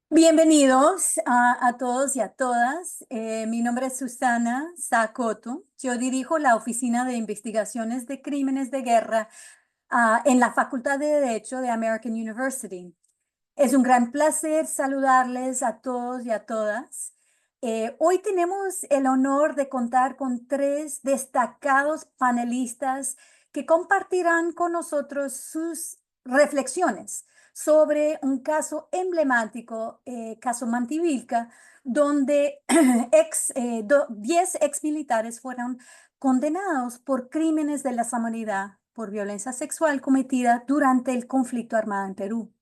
Bienvenidos a todos y a todas. Mi nombre es Susana Sakoto. Yo dirijo la Oficina de Investigaciones de Crímenes de Guerra en la Facultad de Derecho de American University. Es un gran placer saludarles a todos y a todas. Hoy tenemos el honor de contar con tres destacados panelistas que compartirán con nosotros sus reflexiones sobre un caso emblemático, caso Mantivilca, donde 10 exmilitares fueron condenados por crímenes de lesa humanidad por violencia sexual cometida durante el conflicto armado en Perú.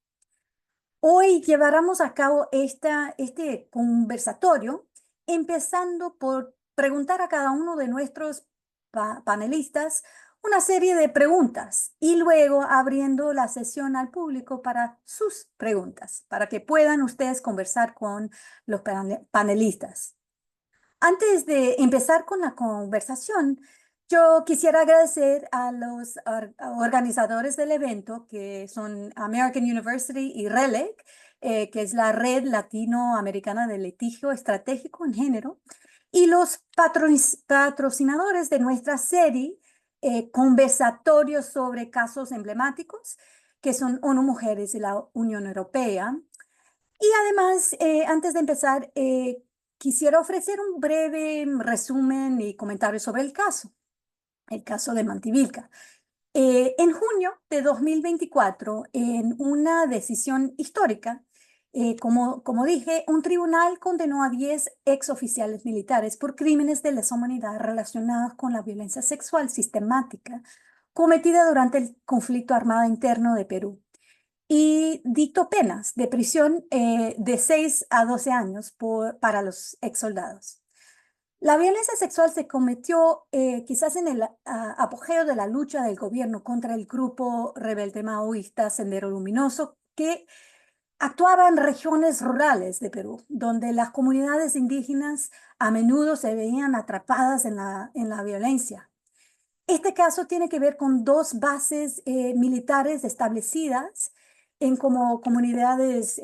Hoy llevaremos a cabo este conversatorio, empezando por preguntar a cada uno de nuestros panelistas una serie de preguntas y luego abriendo la sesión al público para sus preguntas, para que puedan ustedes conversar con los panelistas. Antes de empezar con la conversación, yo quisiera agradecer a los organizadores del evento, que son American University y RELEC, que es la Red Latinoamericana de Litigio Estratégico en Género, y los patrocinadores de nuestra serie, conversatorios sobre casos emblemáticos, que son ONU Mujeres y la Unión Europea. Y además, antes de empezar, quisiera ofrecer un breve resumen y comentario sobre el caso de Mantivilca. En junio de 2024, en una decisión histórica, como dije, un tribunal condenó a 10 exoficiales militares por crímenes de lesa humanidad relacionados con la violencia sexual sistemática cometida durante el conflicto armado interno de Perú y dictó penas de prisión de 6 a 12 años para los ex soldados. La violencia sexual se cometió quizás en el apogeo de la lucha del gobierno contra el grupo rebelde maoísta Sendero Luminoso, que actuaba en regiones rurales de Perú, donde las comunidades indígenas a menudo se veían atrapadas en la violencia. Este caso tiene que ver con dos bases militares establecidas como comunidades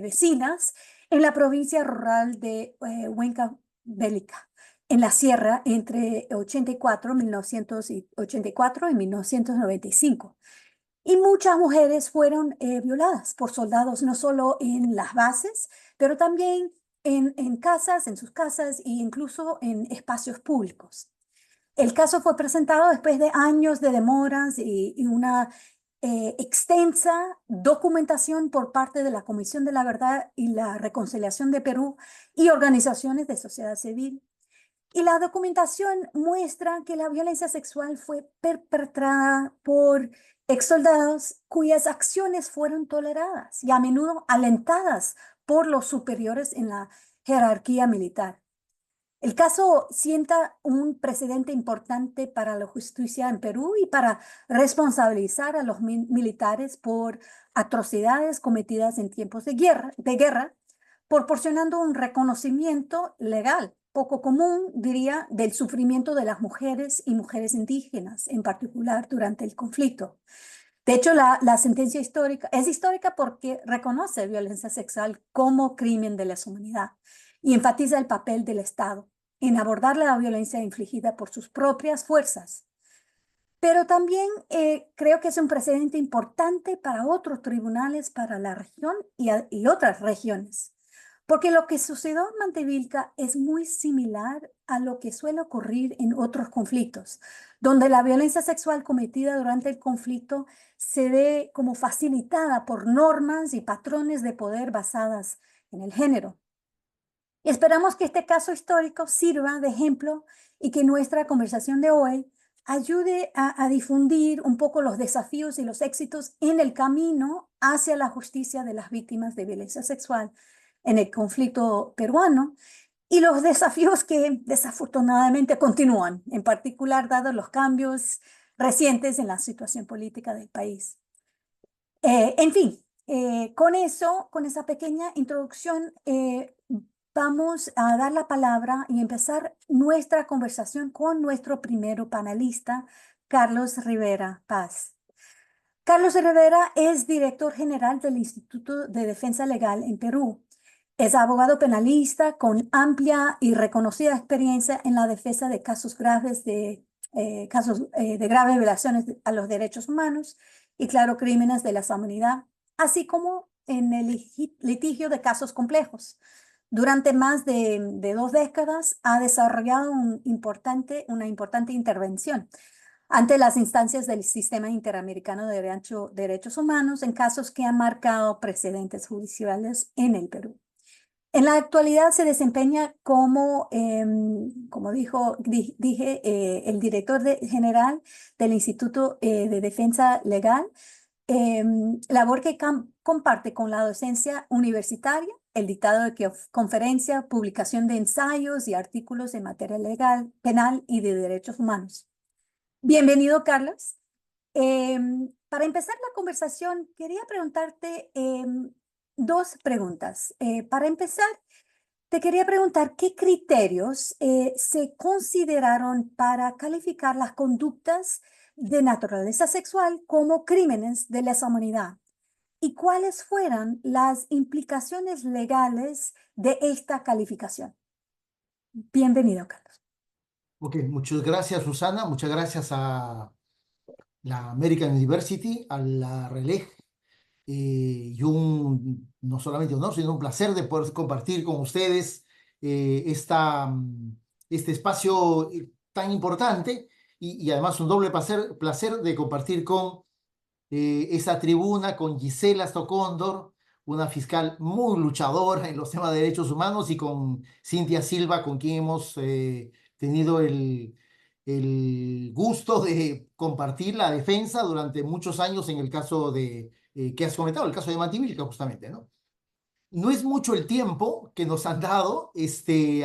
vecinas en la provincia rural de Huancavelica, en la sierra entre 1984 y 1995. Y muchas mujeres fueron violadas por soldados, no solo en las bases, pero también en casas, en sus casas e incluso en espacios públicos. El caso fue presentado después de años de demoras y una extensa documentación por parte de la Comisión de la Verdad y la Reconciliación de Perú y organizaciones de sociedad civil. Y la documentación muestra que la violencia sexual fue perpetrada por exsoldados cuyas acciones fueron toleradas y a menudo alentadas por los superiores en la jerarquía militar. El caso sienta un precedente importante para la justicia en Perú y para responsabilizar a los militares por atrocidades cometidas en tiempos de guerra, proporcionando un reconocimiento legal poco común, diría, del sufrimiento de las mujeres y mujeres indígenas, en particular durante el conflicto. De hecho, la sentencia histórica es histórica porque reconoce violencia sexual como crimen de lesa humanidad y enfatiza el papel del Estado en abordar la violencia infligida por sus propias fuerzas. Pero también creo que es un precedente importante para otros tribunales, para la región y otras regiones. Porque lo que sucedió en Mantevilca es muy similar a lo que suele ocurrir en otros conflictos, donde la violencia sexual cometida durante el conflicto se ve como facilitada por normas y patrones de poder basadas en el género. Y esperamos que este caso histórico sirva de ejemplo y que nuestra conversación de hoy ayude a difundir un poco los desafíos y los éxitos en el camino hacia la justicia de las víctimas de violencia sexual en el conflicto peruano y los desafíos que desafortunadamente continúan, en particular dados los cambios recientes en la situación política del país. En fin, con esa pequeña introducción, vamos a dar la palabra y empezar nuestra conversación con nuestro primero panelista, Carlos Rivera Paz. Carlos Rivera es director general del Instituto de Defensa Legal en Perú Es abogado penalista con amplia y reconocida experiencia en la defensa de casos graves de graves violaciones a los derechos humanos y, claro, crímenes de lesa humanidad, así como en el litigio de casos complejos. Durante más de 2 décadas ha desarrollado una importante intervención ante las instancias del Sistema Interamericano de Derechos Humanos en casos que han marcado precedentes judiciales en el Perú. En la actualidad se desempeña como dije, el director general del Instituto de Defensa Legal, labor que comparte con la docencia universitaria, el dictado de conferencia, publicación de ensayos y artículos en materia legal, penal y de derechos humanos. Bienvenido, Carlos. Para empezar la conversación, quería preguntarte 2 preguntas. Para empezar, te quería preguntar qué criterios se consideraron para calificar las conductas de naturaleza sexual como crímenes de lesa humanidad y cuáles fueran las implicaciones legales de esta calificación. Bienvenido, Carlos. Ok, muchas gracias, Susana. Muchas gracias a la American University, a la RELEG, y no solamente un honor, sino un placer de poder compartir con ustedes este espacio tan importante y además un doble placer de compartir con esa tribuna, con Gisela Stocóndor, una fiscal muy luchadora en los temas de derechos humanos, y con Cintia Silva, con quien hemos tenido el gusto de compartir la defensa durante muchos años en el caso que has comentado, el caso de Mantivilca, justamente, ¿no? No es mucho el tiempo que nos han dado,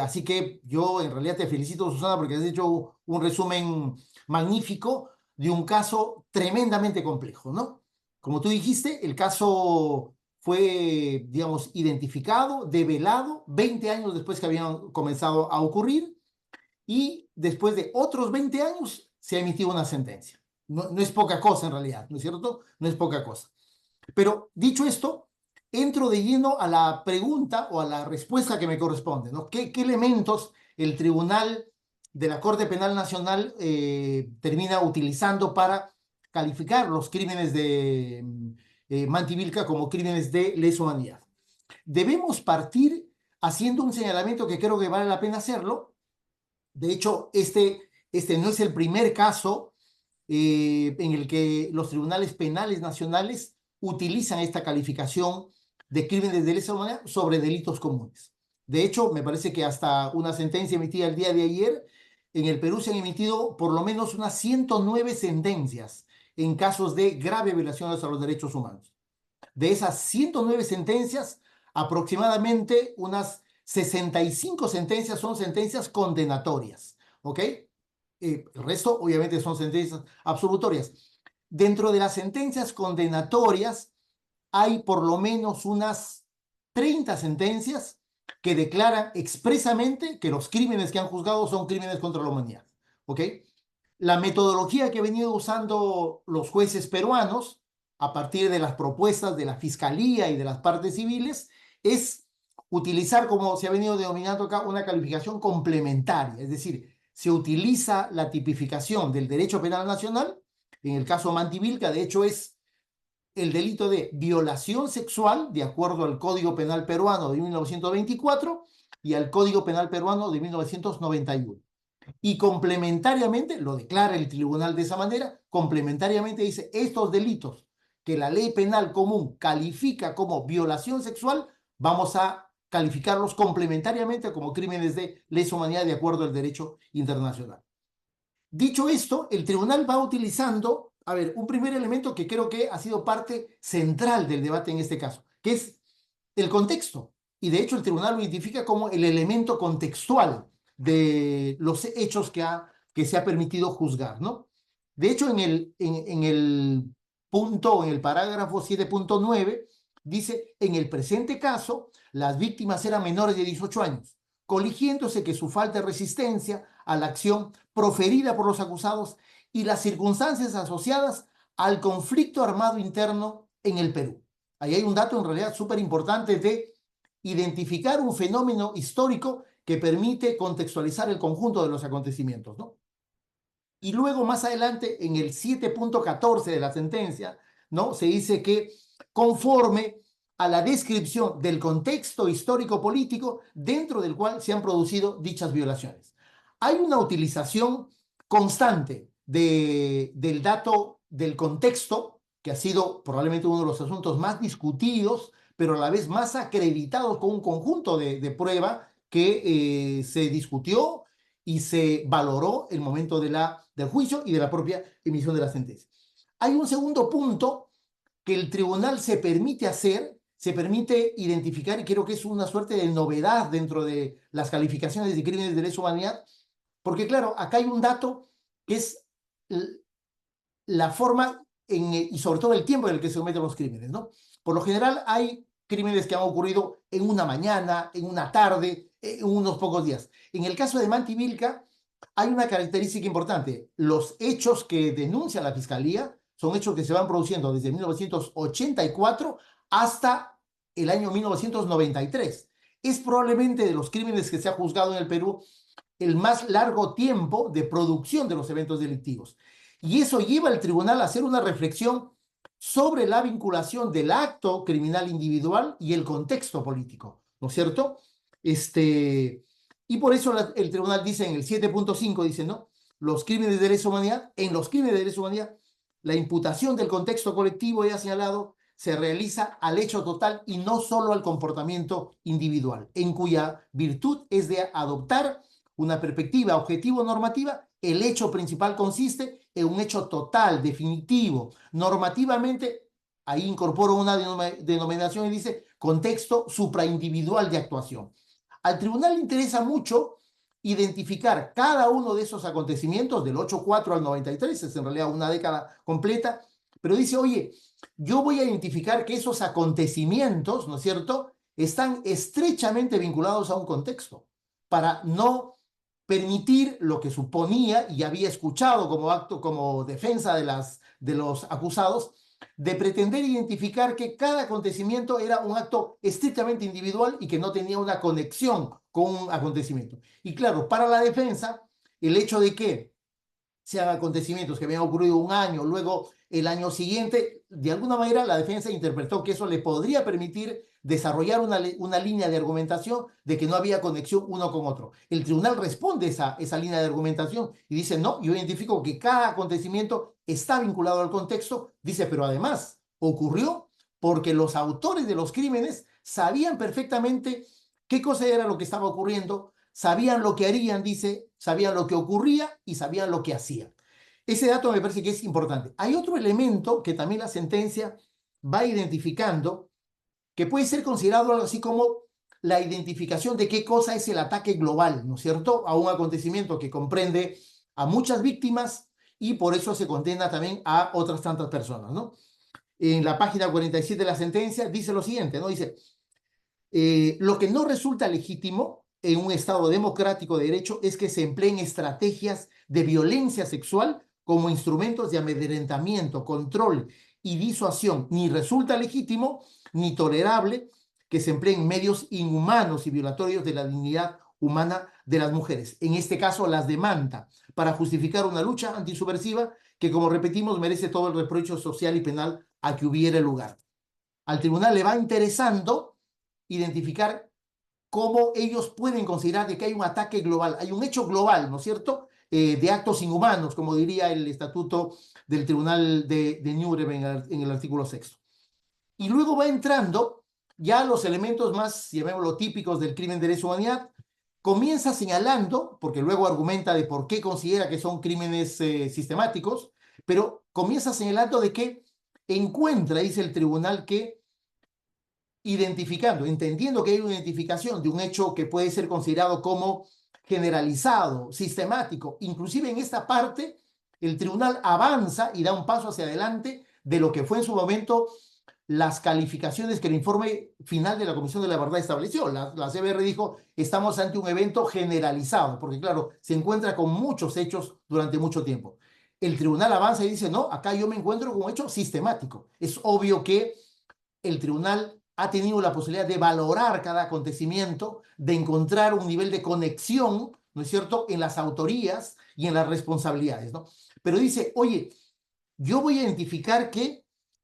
así que yo en realidad te felicito, Susana, porque has hecho un resumen magnífico de un caso tremendamente complejo, ¿no? Como tú dijiste, el caso fue, digamos, identificado, develado, 20 años después que habían comenzado a ocurrir, y después de otros 20 años se ha emitido una sentencia. No, no es poca cosa en realidad, ¿no es cierto? No es poca cosa. Pero dicho esto, entro de lleno a la pregunta o a la respuesta que me corresponde, ¿no? ¿Qué elementos el Tribunal de la Corte Penal Nacional termina utilizando para calificar los crímenes de Mantivilca como crímenes de lesa humanidad? Debemos partir haciendo un señalamiento que creo que vale la pena hacerlo. De hecho, este no es el primer caso en el que los tribunales penales nacionales utilizan esta calificación de crímenes de lesa humanidad sobre delitos comunes. De hecho, me parece que hasta una sentencia emitida el día de ayer, en el Perú se han emitido por lo menos unas 109 sentencias en casos de grave violaciones a los derechos humanos. De esas 109 sentencias, aproximadamente unas 65 sentencias son sentencias condenatorias, ¿ok? El resto, obviamente, son sentencias absolutorias. Dentro de las sentencias condenatorias hay por lo menos unas 30 sentencias que declaran expresamente que los crímenes que han juzgado son crímenes contra la humanidad, ¿ok? La metodología que han venido usando los jueces peruanos a partir de las propuestas de la Fiscalía y de las partes civiles es utilizar, como se ha venido denominando acá, una calificación complementaria, es decir, se utiliza la tipificación del derecho penal nacional. En el caso Mantivilca, de hecho, es el delito de violación sexual, de acuerdo al Código Penal peruano de 1924 y al Código Penal peruano de 1991. Y complementariamente, lo declara el tribunal de esa manera, complementariamente dice, estos delitos que la ley penal común califica como violación sexual, vamos a calificarlos complementariamente como crímenes de lesa humanidad de acuerdo al derecho internacional. Dicho esto, el tribunal va utilizando, a ver, un primer elemento que creo que ha sido parte central del debate en este caso, que es el contexto. Y de hecho el tribunal lo identifica como el elemento contextual de los hechos que se ha permitido juzgar, ¿no? De hecho, en el punto, en el parágrafo 7.9, dice, en el presente caso, las víctimas eran menores de 18 años, coligiéndose que su falta de resistencia a la acción proferida por los acusados y las circunstancias asociadas al conflicto armado interno en el Perú. Ahí hay un dato en realidad súper importante de identificar un fenómeno histórico que permite contextualizar el conjunto de los acontecimientos, ¿no? Y luego, más adelante, en el 7.14 de la sentencia, ¿no? Se dice que conforme a la descripción del contexto histórico-político dentro del cual se han producido dichas violaciones. Hay una utilización constante del dato del contexto, que ha sido probablemente uno de los asuntos más discutidos, pero a la vez más acreditados con un conjunto de prueba que se discutió y se valoró el momento del juicio y de la propia emisión de la sentencia. Hay un segundo punto que el tribunal se permite hacer, se permite identificar, y creo que es una suerte de novedad dentro de las calificaciones de crímenes de lesa humanidad, porque claro, acá hay un dato que es la forma y sobre todo el tiempo en el que se cometen los crímenes, ¿no? Por lo general hay crímenes que han ocurrido en una mañana, en una tarde, en unos pocos días. En el caso de Manti Vilca hay una característica importante. Los hechos que denuncia la Fiscalía son hechos que se van produciendo desde 1984 hasta el año 1993. Es probablemente de los crímenes que se ha juzgado en el Perú el más largo tiempo de producción de los eventos delictivos. Y eso lleva al tribunal a hacer una reflexión sobre la vinculación del acto criminal individual y el contexto político, ¿no es cierto? Y por eso el tribunal dice en el 7.5, dice, ¿no? Los crímenes de lesa humanidad, en los crímenes de lesa humanidad, la imputación del contexto colectivo ya señalado se realiza al hecho total y no solo al comportamiento individual, en cuya virtud es de adoptar una perspectiva objetivo-normativa. El hecho principal consiste en un hecho total, definitivo. Normativamente, ahí incorporo una denominación y dice contexto supraindividual de actuación. Al tribunal le interesa mucho identificar cada uno de esos acontecimientos, del 84 al 93, es en realidad una década completa, pero dice, oye, yo voy a identificar que esos acontecimientos, ¿no es cierto?, están estrechamente vinculados a un contexto, para no permitir lo que suponía y había escuchado como acto, como defensa de los acusados, de pretender identificar que cada acontecimiento era un acto estrictamente individual y que no tenía una conexión con un acontecimiento. Y claro, para la defensa, el hecho de que sean acontecimientos que habían ocurrido un año, luego el año siguiente, de alguna manera la defensa interpretó que eso le podría permitir desarrollar una línea de argumentación de que no había conexión uno con otro. El tribunal responde esa línea de argumentación y dice, no, yo identifico que cada acontecimiento está vinculado al contexto, dice, pero además ocurrió porque los autores de los crímenes sabían perfectamente qué cosa era lo que estaba ocurriendo, sabían lo que harían, dice, sabían lo que ocurría y sabían lo que hacían. Ese dato me parece que es importante. Hay otro elemento que también la sentencia va identificando, que puede ser considerado algo así como la identificación de qué cosa es el ataque global, ¿no es cierto?, a un acontecimiento que comprende a muchas víctimas y por eso se condena también a otras tantas personas, ¿no? En la página 47 de la sentencia dice lo siguiente, ¿no? Dice, lo que no resulta legítimo en un Estado democrático de derecho es que se empleen estrategias de violencia sexual como instrumentos de amedrentamiento, control y disuasión. Ni resulta legítimo ni tolerable que se empleen medios inhumanos y violatorios de la dignidad humana de las mujeres. En este caso, las demanda para justificar una lucha antisubversiva que, como repetimos, merece todo el reproche social y penal a que hubiera lugar. Al tribunal le va interesando identificar cómo ellos pueden considerar de que hay un ataque global, hay un hecho global, ¿no es cierto?, de actos inhumanos, como diría el estatuto del Tribunal de Nuremberg en el artículo 6. Y luego va entrando ya los elementos más, llamémoslo, típicos del crimen de lesa humanidad. Comienza señalando, porque luego argumenta de por qué considera que son crímenes sistemáticos, pero comienza señalando de que encuentra, dice el tribunal, que identificando, entendiendo que hay una identificación de un hecho que puede ser considerado como generalizado, sistemático, inclusive en esta parte, el tribunal avanza y da un paso hacia adelante de lo que fue en su momento las calificaciones que el informe final de la Comisión de la Verdad estableció. La CBR dijo, estamos ante un evento generalizado, porque claro, se encuentra con muchos hechos durante mucho tiempo. El tribunal avanza y dice, no, acá yo me encuentro con un hecho sistemático. Es obvio que el tribunal ha tenido la posibilidad de valorar cada acontecimiento, de encontrar un nivel de conexión, ¿no es cierto?, en las autorías y en las responsabilidades, ¿no? Pero dice, oye, yo voy a identificar que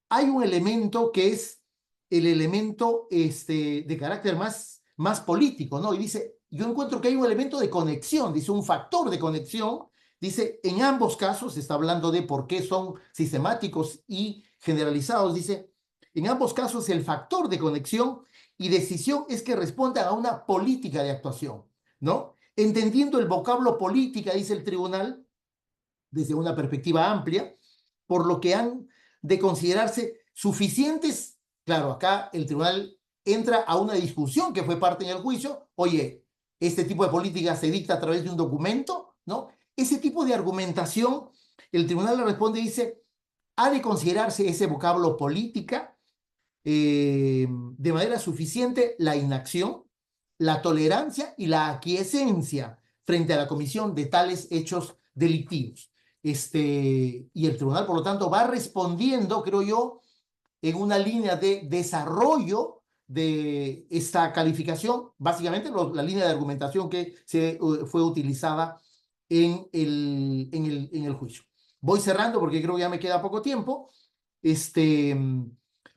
hay un elemento que es el elemento de carácter más político, ¿no? Y dice, yo encuentro que hay un elemento de conexión, dice, un factor de conexión, dice, en ambos casos, está hablando de por qué son sistemáticos y generalizados, dice, en ambos casos el factor de conexión y decisión es que respondan a una política de actuación, ¿no? Entendiendo el vocablo política, dice el tribunal, desde una perspectiva amplia, por lo que han de considerarse suficientes. Claro, acá el tribunal entra a una discusión que fue parte en el juicio. Oye, este tipo de política se dicta a través de un documento, ¿no? Ese tipo de argumentación, el tribunal le responde y dice, ha de considerarse ese vocablo política de manera suficiente la inacción, la tolerancia y la aquiescencia frente a la comisión de tales hechos delictivos. Y el tribunal, por lo tanto, va respondiendo, creo yo, en una línea de desarrollo de esta calificación, básicamente la línea de argumentación que fue utilizada en el juicio. Voy cerrando porque creo que ya me queda poco tiempo.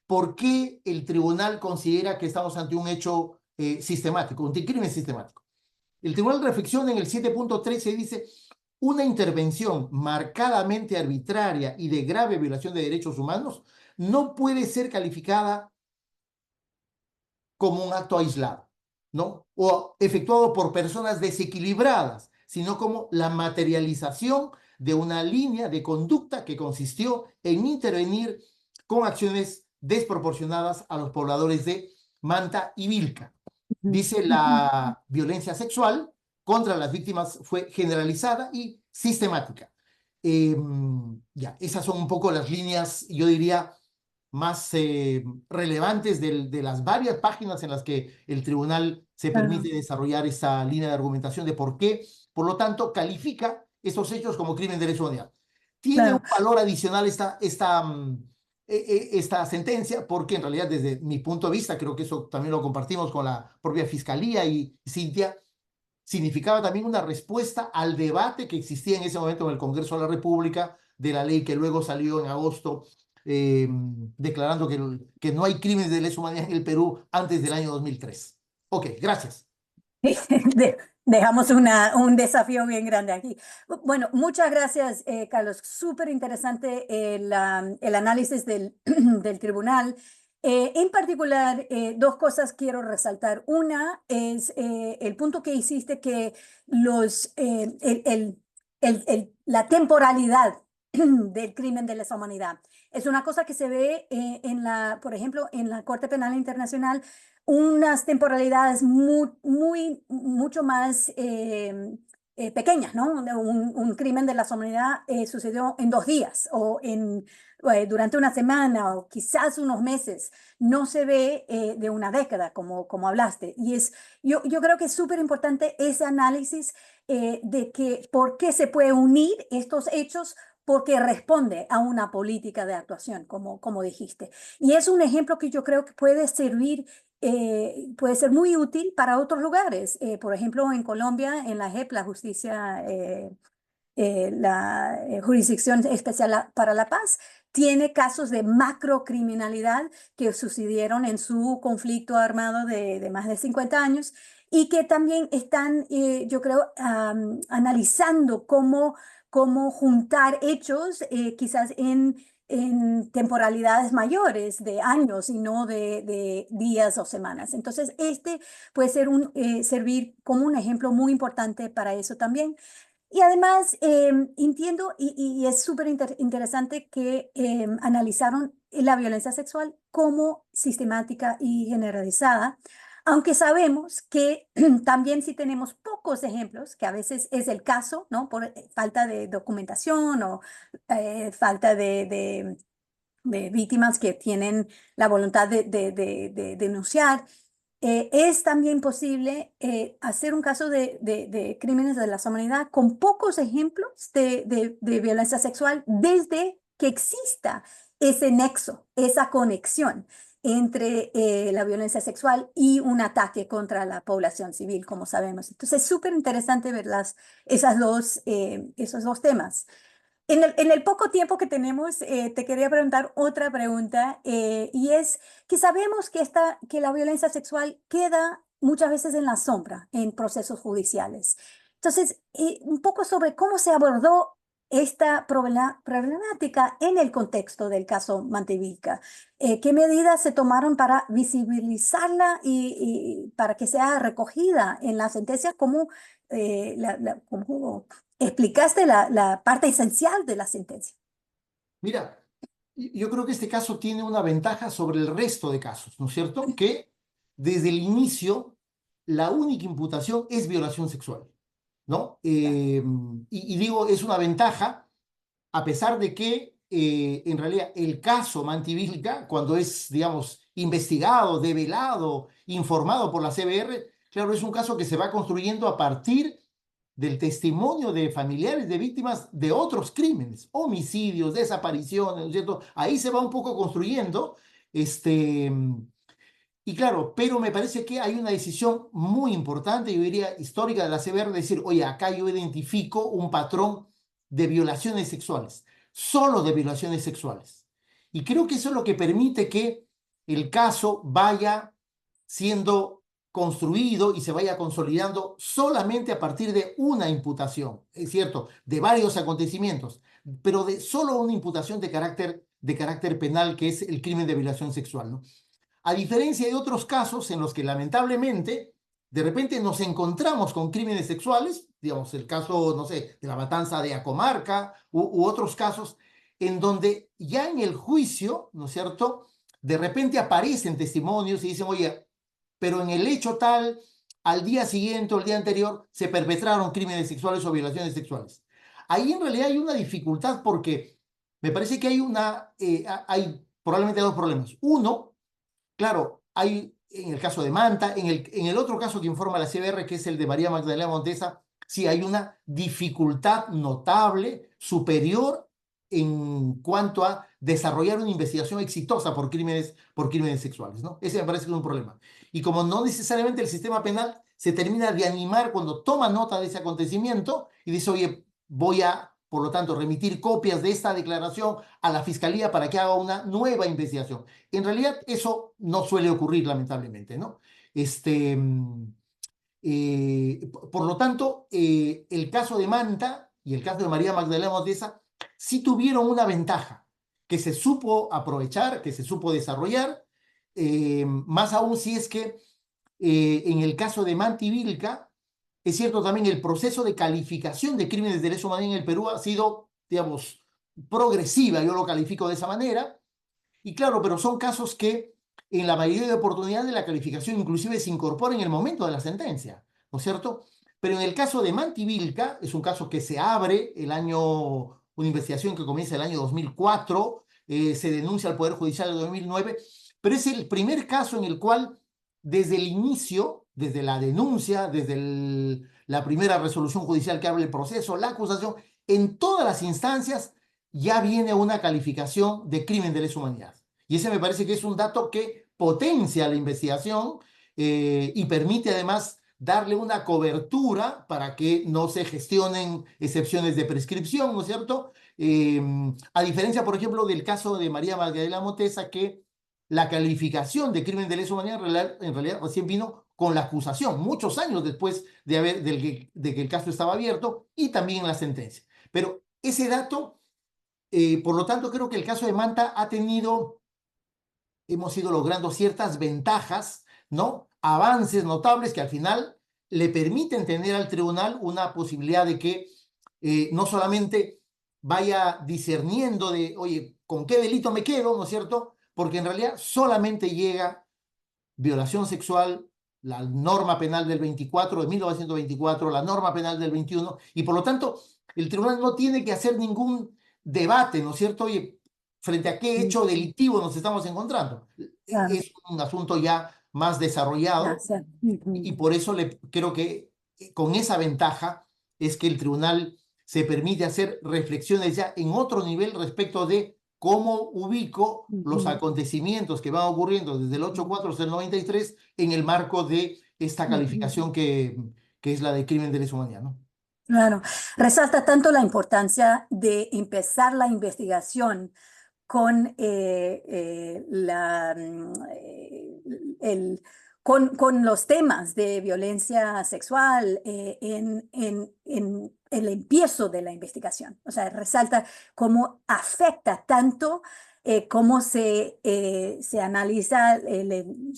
¿Por qué el tribunal considera que estamos ante un hecho sistemático, un crimen sistemático? El tribunal reflexiona en el 7.13 y dice, una intervención marcadamente arbitraria y de grave violación de derechos humanos no puede ser calificada como un acto aislado, ¿no? O efectuado por personas desequilibradas, sino como la materialización de una línea de conducta que consistió en intervenir con acciones desproporcionadas a los pobladores de Manta y Vilca. Dice, la violencia sexual contra las víctimas fue generalizada y sistemática. Ya, esas son un poco las líneas, yo diría, más relevantes de las varias páginas en las que el tribunal se permite desarrollar esta línea de argumentación de por qué, por lo tanto, califica estos hechos como crimen de lesa humanidad. Tiene un Claro. valor adicional esta sentencia, porque en realidad desde mi punto de vista, creo que eso también lo compartimos con la propia Fiscalía y Cintia, significaba también una respuesta al debate que existía en ese momento en el Congreso de la República de la ley que luego salió en agosto declarando que no hay crímenes de lesa humanidad en el Perú antes del año 2003. Ok, gracias. Dejamos un desafío bien grande aquí. Bueno, muchas gracias, Carlos. Súper interesante el análisis del tribunal. En particular, dos cosas quiero resaltar. Una es el punto que hiciste que la temporalidad del crimen de lesa humanidad es una cosa que se ve por ejemplo, en la Corte Penal Internacional, unas temporalidades mucho más pequeñas, ¿no? Un crimen de la humanidad sucedió en 2 días o durante una semana o quizás unos meses. No se ve de una década, como hablaste. Y yo creo que es súper importante ese análisis de que por qué se puede unir estos hechos porque responde a una política de actuación, como dijiste. Y es un ejemplo que yo creo que puede servir, puede ser muy útil para otros lugares. Por ejemplo, en Colombia, en la JEP, la Justicia, la Jurisdicción Especial para la Paz, tiene casos de macrocriminalidad que sucedieron en su conflicto armado de más de 50 años y que también están, yo creo, analizando cómo juntar hechos quizás en temporalidades mayores de años y no de días o semanas. Entonces, este puede servir como un ejemplo muy importante para eso también. Y además, entiendo y es súper interesante que analizaron la violencia sexual como sistemática y generalizada, aunque sabemos que también si tenemos pocos ejemplos, que a veces es el caso, ¿no? Por falta de documentación o falta de víctimas que tienen la voluntad de denunciar. Es también posible hacer un caso de crímenes de la humanidad con pocos ejemplos de violencia sexual desde que exista ese nexo, esa conexión. entre la violencia sexual y un ataque contra la población civil, como sabemos. Entonces, es súper interesante ver esos dos temas. En el poco tiempo que tenemos, te quería preguntar otra pregunta, y es que sabemos que la violencia sexual queda muchas veces en la sombra en procesos judiciales. Entonces, un poco sobre cómo se abordó esta problemática en el contexto del caso Mantevilca. ¿Qué medidas se tomaron para visibilizarla y para que sea recogida en la sentencia como, como explicaste la parte esencial de la sentencia? Mira, yo creo que este caso tiene una ventaja sobre el resto de casos, ¿no es cierto? Que desde el inicio la única imputación es violación sexual, ¿no? Y digo, es una ventaja a pesar de que en realidad el caso Mantivilca, cuando es, digamos, investigado, develado, informado por la CBR, claro, es un caso que se va construyendo a partir del testimonio de familiares de víctimas de otros crímenes, homicidios, desapariciones, ¿no es cierto? Ahí se va un poco construyendo, este, y claro, pero me parece que hay una decisión muy importante, yo diría histórica de la CBR, de decir, oye, acá yo identifico un patrón de violaciones sexuales, solo de violaciones sexuales. Y creo que eso es lo que permite que el caso vaya siendo construido y se vaya consolidando solamente a partir de una imputación, es cierto, de varios acontecimientos, pero de solo una imputación de carácter penal, que es el crimen de violación sexual, ¿no? A diferencia de otros casos en los que lamentablemente de repente nos encontramos con crímenes sexuales, digamos el caso, no sé, de la matanza de Acomarca u otros casos, en donde ya en el juicio, ¿no es cierto?, de repente aparecen testimonios y dicen, oye, pero en el hecho tal, al día siguiente o el día anterior, se perpetraron crímenes sexuales o violaciones sexuales. Ahí en realidad hay una dificultad porque me parece que hay probablemente dos problemas. Uno, claro, hay en el caso de Manta, en el otro caso que informa la CBR, que es el de María Magdalena Montesa, sí hay una dificultad notable, superior en cuanto a desarrollar una investigación exitosa por crímenes sexuales, ¿no? Ese me parece que es un problema. Y como no necesariamente el sistema penal se termina de animar cuando toma nota de ese acontecimiento y dice, oye, voy a, por lo tanto, remitir copias de esta declaración a la Fiscalía para que haga una nueva investigación. En realidad eso no suele ocurrir, lamentablemente, ¿no? Por lo tanto, el caso de Manta y el caso de María Magdalena Montesa sí tuvieron una ventaja que se supo aprovechar, que se supo desarrollar, más aún si es que en el caso de Mantivilca, es cierto también el proceso de calificación de crímenes de lesa humanidad en el Perú ha sido, digamos, progresiva, yo lo califico de esa manera, y claro, pero son casos que en la mayoría de oportunidades la calificación inclusive se incorpora en el momento de la sentencia, ¿no es cierto? Pero en el caso de Mantivilca, es un caso que se abre una investigación que comienza el año 2004, se denuncia al Poder Judicial en 2009, pero es el primer caso en el cual desde el inicio, desde la denuncia, la primera resolución judicial que abre el proceso, la acusación, en todas las instancias ya viene una calificación de crimen de lesa humanidad. Y ese me parece que es un dato que potencia la investigación y permite además darle una cobertura para que no se gestionen excepciones de prescripción, ¿no es cierto? A diferencia, por ejemplo, del caso de María Magdalena Montesa, que la calificación de crimen de lesa humanidad en realidad recién vino con la acusación, muchos años después de que el caso estaba abierto y también en la sentencia. Pero ese dato, por lo tanto, creo que el caso de Manta hemos ido logrando ciertas ventajas, ¿no? Avances notables que al final le permiten tener al tribunal una posibilidad de que no solamente vaya discerniendo de, oye, ¿con qué delito me quedo? ¿No es cierto? Porque en realidad solamente llega violación sexual, la norma penal del 24, de 1924, la norma penal del 21, y por lo tanto el tribunal no tiene que hacer ningún debate, ¿no es cierto? Oye, frente a qué hecho delictivo nos estamos encontrando. Claro, Es un asunto ya más desarrollado gracias. y Ujú. por eso creo que con esa ventaja es que el tribunal se permite hacer reflexiones ya en otro nivel respecto de cómo ubico los Ujú, acontecimientos que van ocurriendo desde el 8-4 hasta el 93 en el marco de esta ujú. calificación que es la de crimen de lesa humanidad, ¿no? Claro, resalta tanto la importancia de empezar la investigación con con los temas de violencia sexual en el empiezo de la investigación. O sea, resalta cómo afecta tanto cómo se analiza,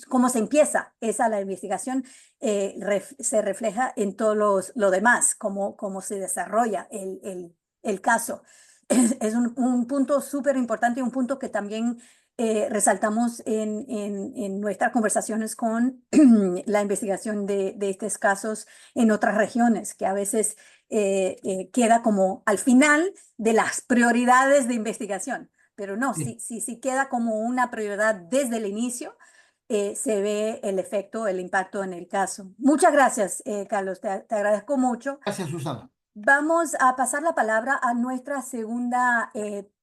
cómo se empieza la investigación, se refleja en todo lo demás, cómo se desarrolla el caso. Es un punto súper importante y un punto que también resaltamos en nuestras conversaciones con la investigación de estos casos en otras regiones, que a veces queda como al final de las prioridades de investigación, pero no, Sí. si queda como una prioridad desde el inicio. Se ve el efecto, el impacto en el caso. Muchas gracias, Carlos, te agradezco mucho. Gracias, Susana. Vamos a pasar la palabra a nuestra segunda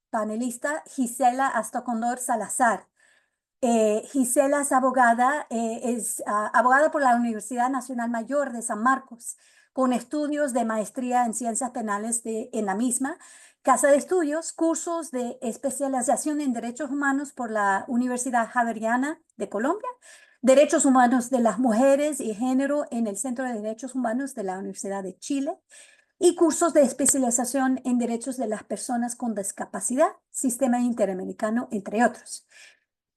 panelista, Gisela Astocondor Salazar. Gisela es abogada, abogada por la Universidad Nacional Mayor de San Marcos, con estudios de maestría en ciencias penales en la misma, casa de estudios, cursos de especialización en derechos humanos por la Universidad Javeriana de Colombia, derechos humanos de las mujeres y género en el Centro de Derechos Humanos de la Universidad de Chile y cursos de especialización en derechos de las personas con discapacidad, sistema interamericano, entre otros.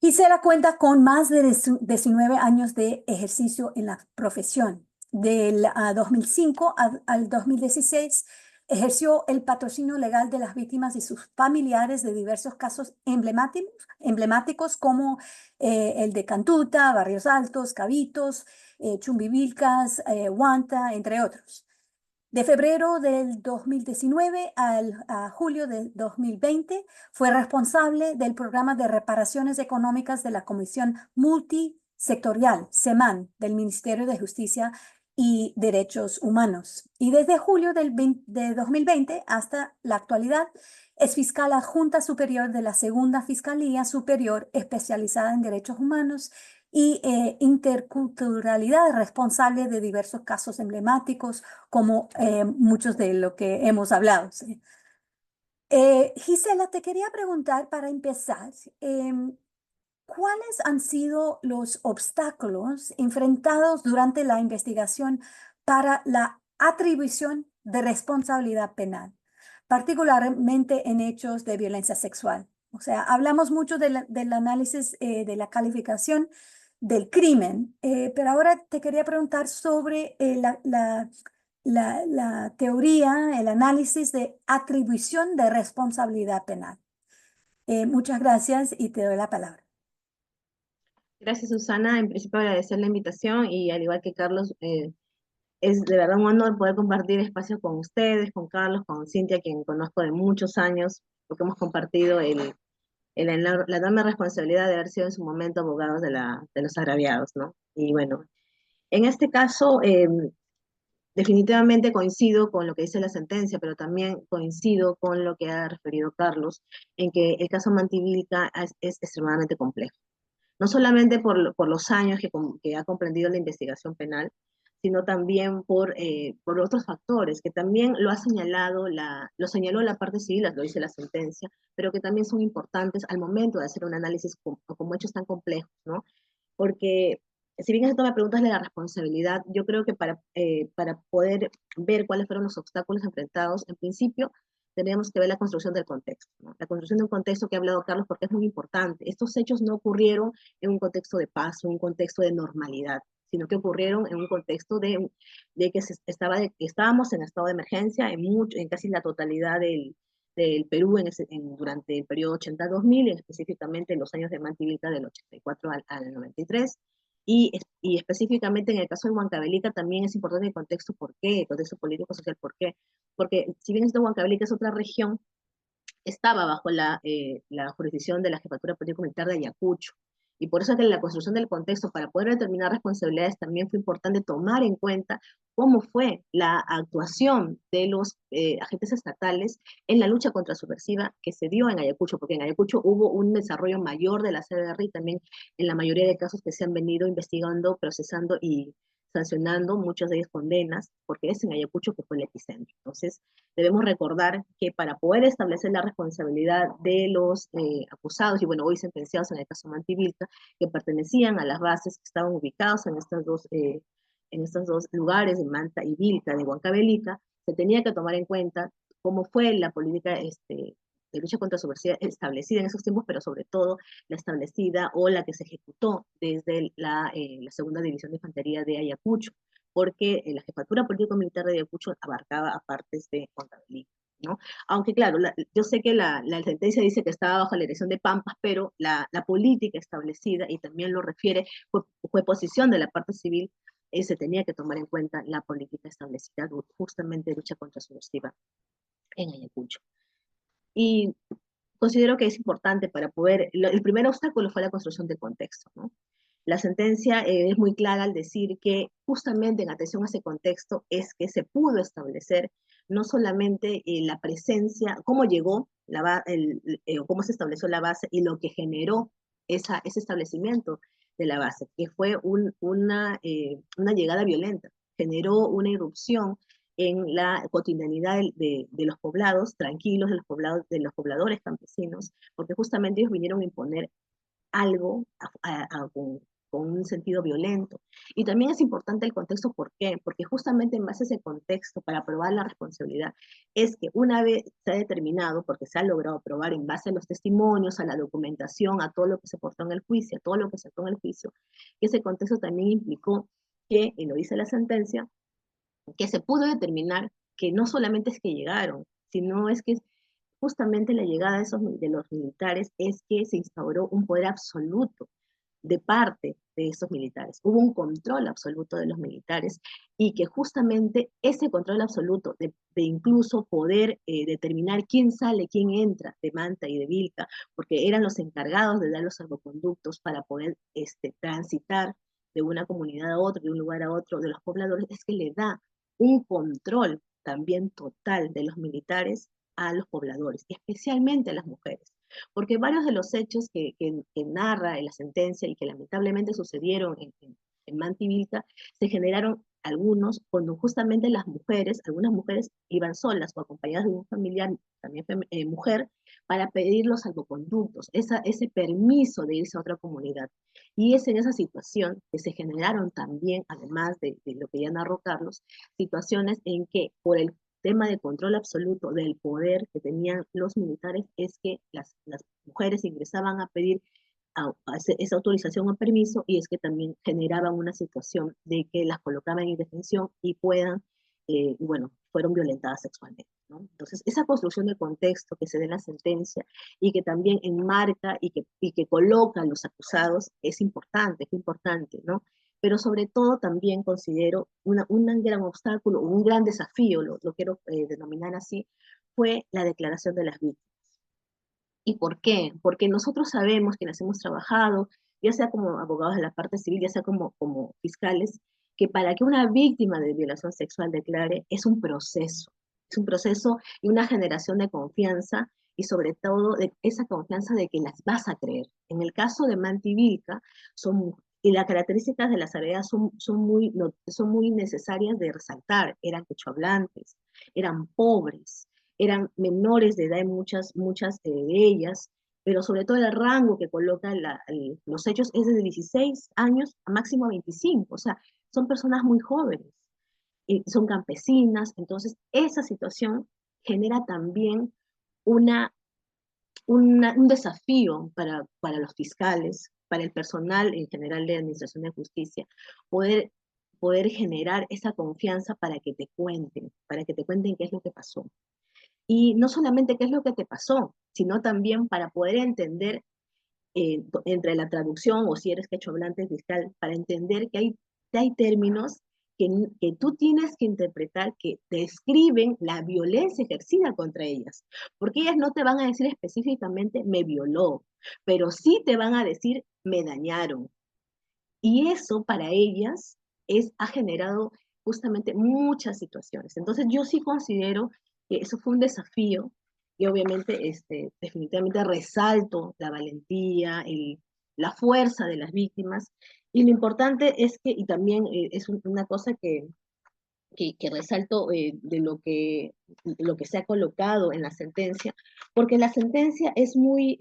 Gisela cuenta con más de 19 años de ejercicio en la profesión. Del 2005 al 2016 ejerció el patrocinio legal de las víctimas y sus familiares de diversos casos emblemáticos como el de Cantuta, Barrios Altos, Cabitos, Chumbivilcas, Huanta, entre otros. De febrero del 2019 a julio del 2020 fue responsable del programa de reparaciones económicas de la Comisión Multisectorial, SEMAN, del Ministerio de Justicia y Derechos Humanos. Y desde julio de 2020 hasta la actualidad es fiscal adjunta superior de la Segunda Fiscalía Superior especializada en Derechos Humanos y interculturalidad, responsable de diversos casos emblemáticos como muchos de lo que hemos hablado. ¿Sí? Gisela, te quería preguntar para empezar, ¿cuáles han sido los obstáculos enfrentados durante la investigación para la atribución de responsabilidad penal, particularmente en hechos de violencia sexual? O sea, hablamos mucho del análisis de la calificación del crimen, pero ahora te quería preguntar sobre la teoría, el análisis de atribución de responsabilidad penal. Muchas gracias y te doy la palabra. Gracias, Susana. En principio, agradecer la invitación y al igual que Carlos, es de verdad un honor poder compartir espacio con ustedes, con Carlos, con Cintia, quien conozco de muchos años, porque hemos compartido la enorme responsabilidad de haber sido en su momento abogados de los agraviados, ¿no? Y bueno, en este caso, definitivamente coincido con lo que dice la sentencia, pero también coincido con lo que ha referido Carlos, en que el caso Mantivilca es extremadamente complejo. No solamente por los años que ha comprendido la investigación penal, sino también por otros factores que también lo ha señalado, lo señaló la parte civil, lo dice la sentencia, pero que también son importantes al momento de hacer un análisis como hechos tan complejos, ¿no? Porque si bien esto me preguntas de la responsabilidad, yo creo que para poder ver cuáles fueron los obstáculos enfrentados, en principio tenemos que ver la construcción del contexto, ¿no? La construcción de un contexto que ha hablado Carlos porque es muy importante. Estos hechos no ocurrieron en un contexto de paz, en un contexto de normalidad, sino que ocurrieron en un contexto de que estábamos en estado de emergencia en casi la totalidad del Perú durante el periodo 80-2000, específicamente en los años de Mantivilca del 84 al 93. Y específicamente en el caso de Huancavelica también es importante el contexto, ¿por qué? El contexto político social, ¿por qué? Porque si bien esto Huancavelica es otra región, estaba bajo la jurisdicción de la Jefatura Político-Militar de Ayacucho. Y por eso que en la construcción del contexto, para poder determinar responsabilidades, también fue importante tomar en cuenta cómo fue la actuación de los agentes estatales en la lucha contra subversiva que se dio en Ayacucho, porque en Ayacucho hubo un desarrollo mayor de la CDR y también en la mayoría de casos que se han venido investigando, procesando y sancionando, muchas de ellas condenas, porque es en Ayacucho que fue el epicentro. Entonces, debemos recordar que para poder establecer la responsabilidad de los acusados, y bueno, hoy sentenciados en el caso Mantivilca, que pertenecían a las bases que estaban ubicados en estos dos lugares, de Manta y Vilca, de Huancavelica, se tenía que tomar en cuenta cómo fue la política de lucha contra la subversividad establecida en esos tiempos, pero sobre todo la establecida o la que se ejecutó desde la Segunda División de Infantería de Ayacucho, porque la jefatura político-militar de Ayacucho abarcaba a partes de Huancavelica, ¿no? Aunque claro, yo sé que la sentencia dice que estaba bajo la dirección de Pampas, pero la política establecida, y también lo refiere, fue posición de la parte civil, se tenía que tomar en cuenta la política establecida justamente de lucha contra subversiva en Ayacucho. Y considero que es importante para poder, el primer obstáculo fue la construcción del contexto, ¿no? La sentencia es muy clara al decir que justamente en atención a ese contexto es que se pudo establecer no solamente la presencia, cómo llegó, cómo se estableció la base y lo que generó ese establecimiento de la base, que fue una llegada violenta, generó una irrupción en la cotidianidad de los poblados tranquilos, de los pobladores campesinos, porque justamente ellos vinieron a imponer algo con un sentido violento. Y también es importante el contexto, ¿por qué? Porque justamente en base a ese contexto, para probar la responsabilidad, es que una vez se ha determinado, porque se ha logrado probar en base a los testimonios, a la documentación, a todo lo que se portó en el juicio, a todo lo que se actuó en el juicio, que ese contexto también implicó que, y lo dice la sentencia, que se pudo determinar que no solamente es que llegaron, sino es que justamente la llegada de los militares es que se instauró un poder absoluto de parte de esos militares. Hubo un control absoluto de los militares y que justamente ese control absoluto de incluso poder determinar quién sale, quién entra de Manta y de Vilca, porque eran los encargados de dar los salvoconductos para poder transitar de una comunidad a otra, de un lugar a otro, de los pobladores, es que le da un control también total de los militares a los pobladores, especialmente a las mujeres. Porque varios de los hechos que narra en la sentencia y que lamentablemente sucedieron en Manta y Vilca, se generaron algunos cuando justamente algunas mujeres iban solas o acompañadas de un familiar, también mujer, para pedir los salvoconductos, ese permiso de irse a otra comunidad. Y es en esa situación que se generaron también, además de lo que ya narró Carlos, situaciones en que por el tema de control absoluto del poder que tenían los militares es que las mujeres ingresaban a pedir esa autorización o permiso y es que también generaban una situación de que las colocaban en indefensión y bueno, fueron violentadas sexualmente, ¿no? Entonces, esa construcción de contexto que se da en la sentencia y que también enmarca y que coloca a los acusados es importante, ¿no? Pero sobre todo también considero un gran obstáculo, un gran desafío, lo quiero denominar así, fue la declaración de las víctimas. ¿Y por qué? Porque nosotros sabemos, quienes hemos trabajado, ya sea como abogados de la parte civil, ya sea como fiscales, que para que una víctima de violación sexual declare es un proceso y una generación de confianza y sobre todo de esa confianza de que las vas a creer. En el caso de Manti Vilca, y las características de las áreas son muy necesarias de resaltar. Eran quechohablantes, eran pobres, eran menores de edad en muchas de ellas, pero sobre todo el rango que colocan los hechos es desde 16 años a máximo 25, o sea, son personas muy jóvenes, y son campesinas, entonces esa situación genera también un desafío para los fiscales, para el personal en general de Administración de Justicia, poder generar esa confianza para que te cuenten qué es lo que pasó. Y no solamente qué es lo que te pasó, sino también para poder entender entre la traducción o si eres quechohablante fiscal, para entender que hay términos que tú tienes que interpretar que describen la violencia ejercida contra ellas. Porque ellas no te van a decir específicamente me violó, pero sí te van a decir me dañaron. Y eso para ellas ha generado justamente muchas situaciones. Entonces yo sí considero que eso fue un desafío y obviamente definitivamente resalto la valentía, la fuerza de las víctimas y lo importante es que, y también es una cosa que resalto lo que se ha colocado en la sentencia, porque la sentencia es muy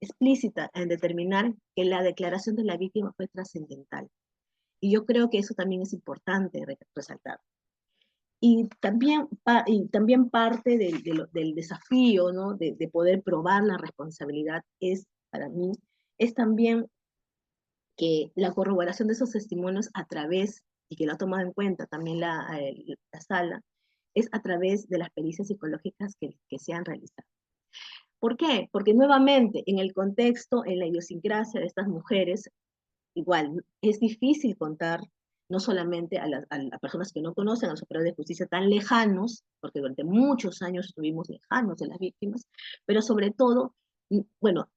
explícita en determinar que la declaración de la víctima fue trascendental. Y yo creo que eso también es importante resaltar. Y también parte del desafío, ¿no? de poder probar la responsabilidad para mí, es también que la corroboración de esos testimonios a través, y que lo ha tomado en cuenta también la sala, es a través de las pericias psicológicas que se han realizado. ¿Por qué? Porque nuevamente, en el contexto, en la idiosincrasia de estas mujeres, igual, es difícil contar no solamente a las personas que no conocen a los operadores de justicia tan lejanos, porque durante muchos años estuvimos lejanos de las víctimas, pero sobre todo, bueno,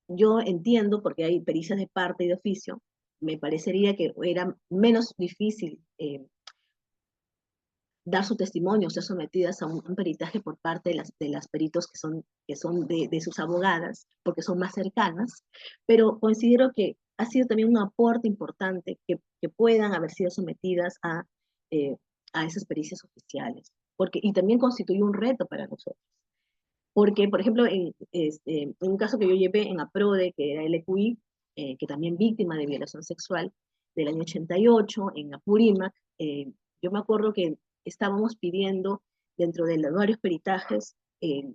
yo entiendo, porque hay pericias de parte y de oficio, me parecería que era menos difícil dar su testimonio, ser sometidas a un peritaje por parte de las peritos que son de sus abogadas, porque son más cercanas, pero considero que ha sido también un aporte importante que puedan haber sido sometidas a esas pericias oficiales, y también constituye un reto para nosotros. Porque, por ejemplo, en un caso que yo llevé en APRODE, que era LQI, que también víctima de violación sexual, del año 88, en Apurímac, yo me acuerdo que estábamos pidiendo, dentro de los varios peritajes,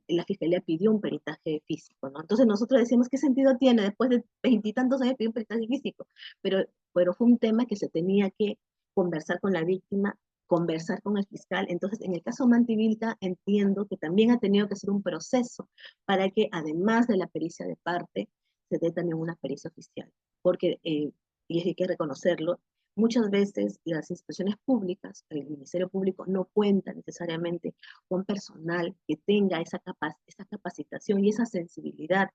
la Fiscalía pidió un peritaje físico, ¿no? Entonces nosotros decíamos, ¿qué sentido tiene después de 20 y tantos años pedir un peritaje físico? Pero fue un tema que se tenía que conversar con la víctima, conversar con el fiscal. Entonces, en el caso Mantivilca, entiendo que también ha tenido que ser un proceso para que, además de la pericia de parte, se dé también una pericia oficial. Porque, y hay que reconocerlo, muchas veces las instituciones públicas, el Ministerio Público, no cuenta necesariamente con personal que tenga esa capacitación y esa sensibilidad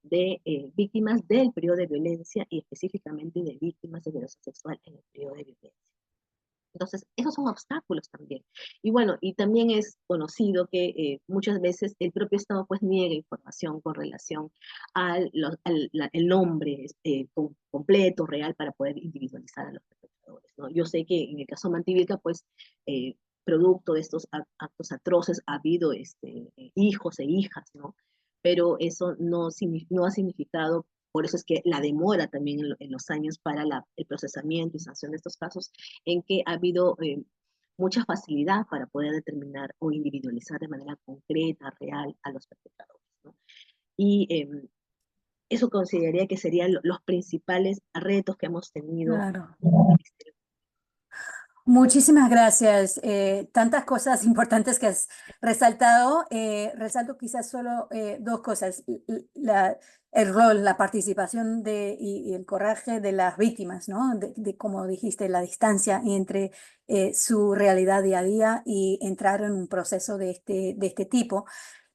de víctimas del periodo de violencia y específicamente de víctimas de violación sexual en el periodo de violencia. Entonces, esos son obstáculos también. Y bueno, y también es conocido que muchas veces el propio Estado pues niega información con relación el nombre completo, real, para poder individualizar a los perpetradores, ¿no? Yo sé que en el caso Mantivilca, pues, producto de estos actos atroces, ha habido hijos e hijas, ¿no? Pero eso no ha significado. Por eso es que la demora también en los años para el procesamiento y sanción de estos casos, en que ha habido mucha facilidad para poder determinar o individualizar de manera concreta, real, a los perpetradores, ¿no? Y eso consideraría que serían los principales retos que hemos tenido. Claro. Muchísimas gracias. Tantas cosas importantes que has resaltado. Resalto quizás solo dos cosas. El rol, la participación y el coraje de las víctimas, ¿no? Como dijiste, la distancia entre su realidad día a día y entrar en un proceso de este tipo.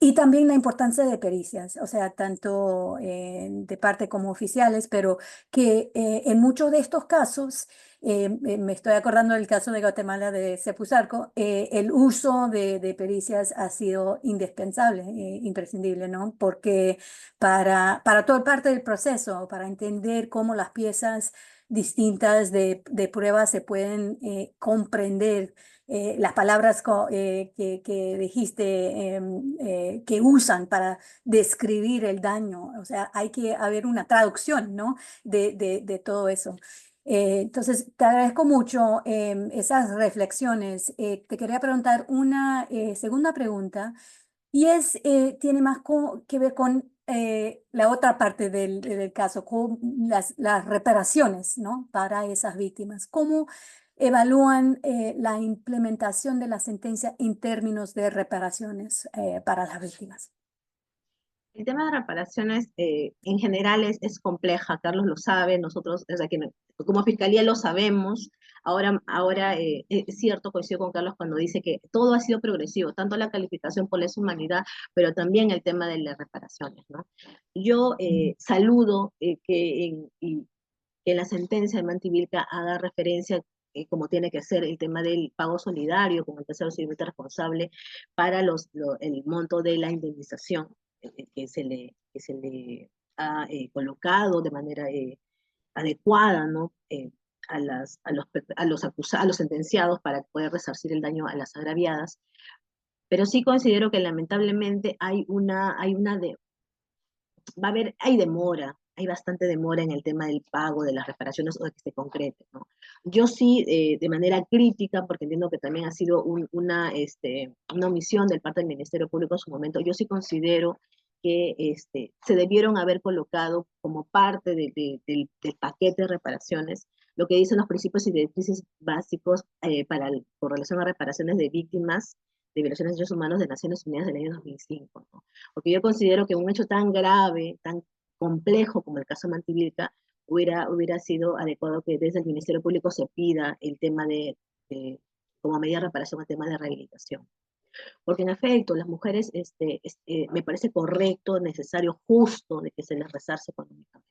Y también la importancia de pericias, o sea, tanto de parte como oficiales, pero que en muchos de estos casos, me estoy acordando del caso de Guatemala de Sepuzarco, el uso de pericias ha sido indispensable, imprescindible, ¿no? Porque para toda parte del proceso, para entender cómo las piezas distintas de pruebas se pueden comprender, las palabras que dijiste que usan para describir el daño, o sea, hay que haber una traducción, ¿no? de todo eso. Entonces, te agradezco mucho esas reflexiones. Te quería preguntar una segunda pregunta y tiene más que ver con la otra parte del caso, con las reparaciones, ¿no? Para esas víctimas. ¿Cómo evalúan la implementación de la sentencia en términos de reparaciones para las víctimas? El tema de reparaciones en general es compleja, Carlos lo sabe, nosotros, o sea, como Fiscalía lo sabemos. Ahora es cierto, coincido con Carlos cuando dice que todo ha sido progresivo, tanto la calificación por lesa humanidad, pero también el tema de las reparaciones, ¿no? Yo saludo que la sentencia de Mantivilca haga referencia, como tiene que ser, el tema del pago solidario con el tercero civilmente responsable para el monto de la indemnización que se le ha colocado de manera adecuada, ¿no? A los sentenciados para poder resarcir el daño a las agraviadas. Pero sí considero que lamentablemente hay demora, hay bastante demora en el tema del pago de las reparaciones o de que se concrete, ¿no? Yo sí, de manera crítica, porque entiendo que también ha sido una omisión del parte del Ministerio Público en su momento, yo sí considero que se debieron haber colocado como parte del paquete de reparaciones lo que dicen los principios y directrices básicos con relación a reparaciones de víctimas de violaciones de derechos humanos de Naciones Unidas del año 2005, ¿no? Porque yo considero que un hecho tan grave, tan complejo como el caso Mantivilca, hubiera sido adecuado que desde el Ministerio Público se pida el tema como medida de reparación, el tema de rehabilitación. Porque en efecto, las mujeres, me parece correcto, necesario, justo de que se les resarce económicamente.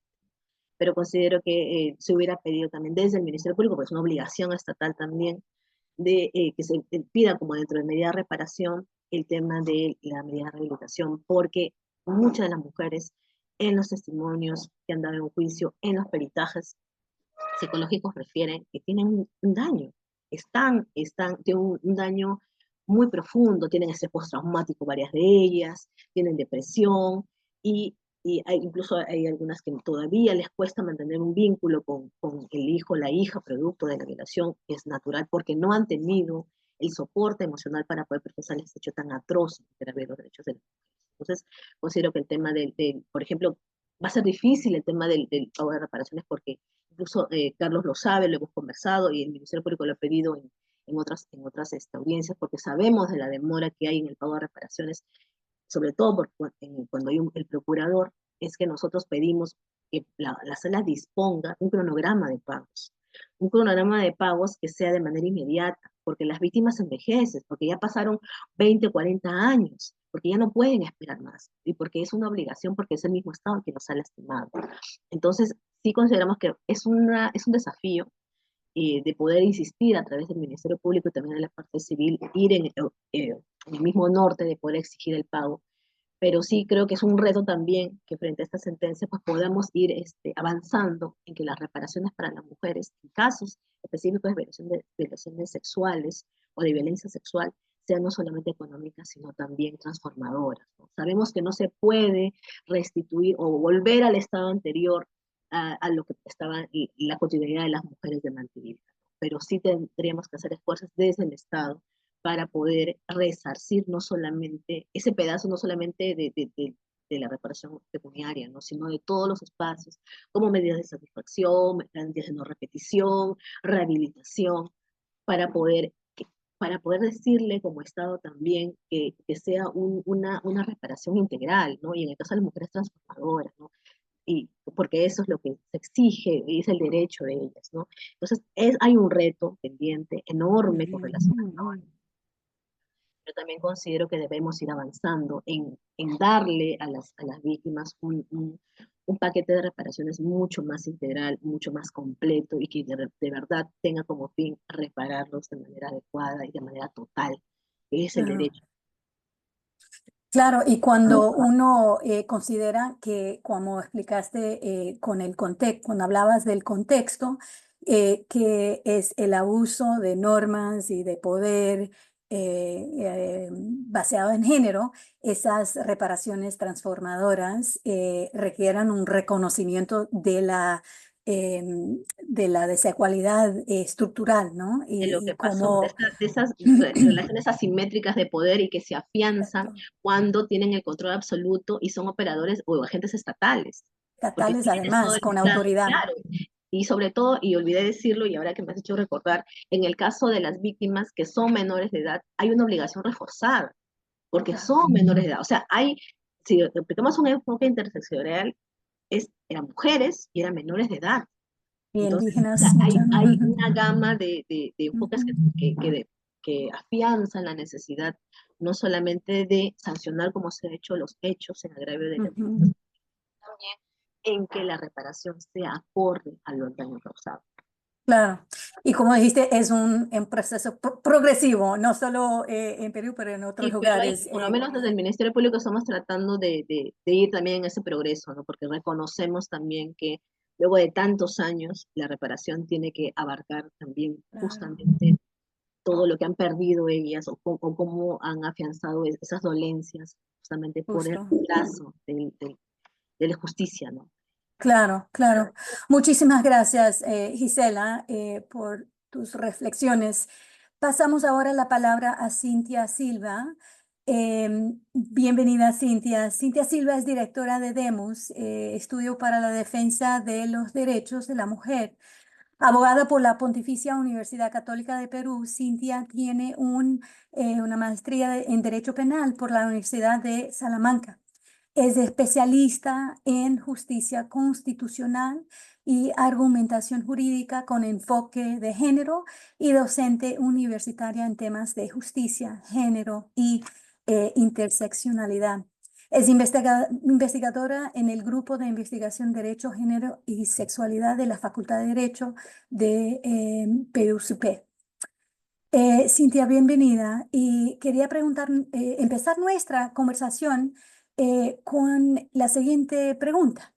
Pero considero que se hubiera pedido también desde el Ministerio Público, porque es una obligación estatal también, de que se pida como dentro de medida de reparación el tema de la medida de rehabilitación, porque muchas de las mujeres en los testimonios que han dado en un juicio, en los peritajes psicológicos refieren que tienen un daño, tienen un daño muy profundo, tienen estrés postraumático varias de ellas, tienen depresión y incluso hay algunas que todavía les cuesta mantener un vínculo con el hijo, la hija, producto de la violación, que es natural, porque no han tenido el soporte emocional para poder procesar este hecho tan atroz que era los derechos de las mujeres. Entonces, considero que el tema por ejemplo, va a ser difícil el tema del pago de reparaciones porque incluso Carlos lo sabe, lo hemos conversado y el Ministerio Público lo ha pedido en otras audiencias, porque sabemos de la demora que hay en el pago de reparaciones, sobre todo cuando hay el procurador, es que nosotros pedimos que la sala disponga un cronograma de pagos que sea de manera inmediata, porque las víctimas envejecen, porque ya pasaron 20, 40 años, porque ya no pueden esperar más, y porque es una obligación, porque es el mismo Estado que los ha lastimado. Entonces, sí consideramos que es un desafío de poder insistir a través del Ministerio Público y también de la parte civil, ir en el mismo norte de poder exigir el pago, pero sí creo que es un reto también que frente a esta sentencia pues podamos ir avanzando en que las reparaciones para las mujeres en casos específicos de violaciones sexuales o de violencia sexual sean no solamente económicas, sino también transformadoras, ¿no? Sabemos que no se puede restituir o volver al estado anterior a lo que estaba la cotidianidad de las mujeres de Mantivilca, ¿no? Pero sí tendríamos que hacer esfuerzos desde el Estado para poder resarcir no solamente ese pedazo, no solamente de la reparación pecuniaria, ¿no? Sino de todos los espacios, como medidas de satisfacción, medidas de no repetición, rehabilitación, para poder, para poder decirle como Estado también que sea una reparación integral, ¿no? Y en el caso de las mujeres transformadoras, ¿no? Y porque eso es lo que se exige y es el derecho de ellas, ¿no? Entonces, hay un reto pendiente enorme con relación a todo. Yo también considero que debemos ir avanzando en darle a las víctimas un paquete de reparaciones mucho más integral, mucho más completo y que de verdad tenga como fin repararlos de manera adecuada y de manera total, que es el derecho. Claro, y cuando uno considera que, como explicaste con el contexto, cuando hablabas del contexto, que es el abuso de normas y de poder basado en género, esas reparaciones transformadoras requieran un reconocimiento de la desigualdad estructural, ¿no? De lo que pasó, Como de esas relaciones asimétricas de poder y que se afianzan cuando tienen el control absoluto y son operadores o agentes estatales. Porque estatales, sí, eso además, es con claro, autoridad. claro. Y sobre todo, y olvidé decirlo, y ahora que me has hecho recordar, en el caso de las víctimas que son menores de edad, hay una obligación reforzada, porque son menores de edad. O sea, si aplicamos un enfoque interseccional, eran mujeres y eran menores de edad. Y Entonces, o indígenas, sea, mucho. hay una gama de enfoques que afianzan la necesidad no solamente de sancionar como se han hecho los hechos en agravio de la víctima, también en que la reparación sea acorde al daño causado. Claro. Y como dijiste, es un proceso progresivo, no solo en Perú, pero en otros Sí, pero hay, lugares. por lo menos desde el Ministerio Público estamos tratando de ir también en ese progreso, ¿no? Porque reconocemos también que luego de tantos años la reparación tiene que abarcar también Claro, justamente todo lo que han perdido ellas o cómo han afianzado esas dolencias justamente por el justo. plazo de la justicia, ¿no? Claro, claro. Muchísimas gracias, Gisela, por tus reflexiones. Pasamos ahora la palabra a Cintia Silva. Bienvenida, Cintia. Cintia Silva es directora de DEMUS, Estudio para la Defensa de los Derechos de la Mujer. Abogada por la Pontificia Universidad Católica de Perú, Cintia tiene una maestría en Derecho Penal por la Universidad de Salamanca. Es especialista en justicia constitucional y argumentación jurídica con enfoque de género y docente universitaria en temas de justicia, género y interseccionalidad. Es investigadora en el Grupo de Investigación Derecho, Género y Sexualidad de la Facultad de Derecho de PUCP. Cintia, bienvenida. Y quería empezar nuestra conversación con la siguiente pregunta.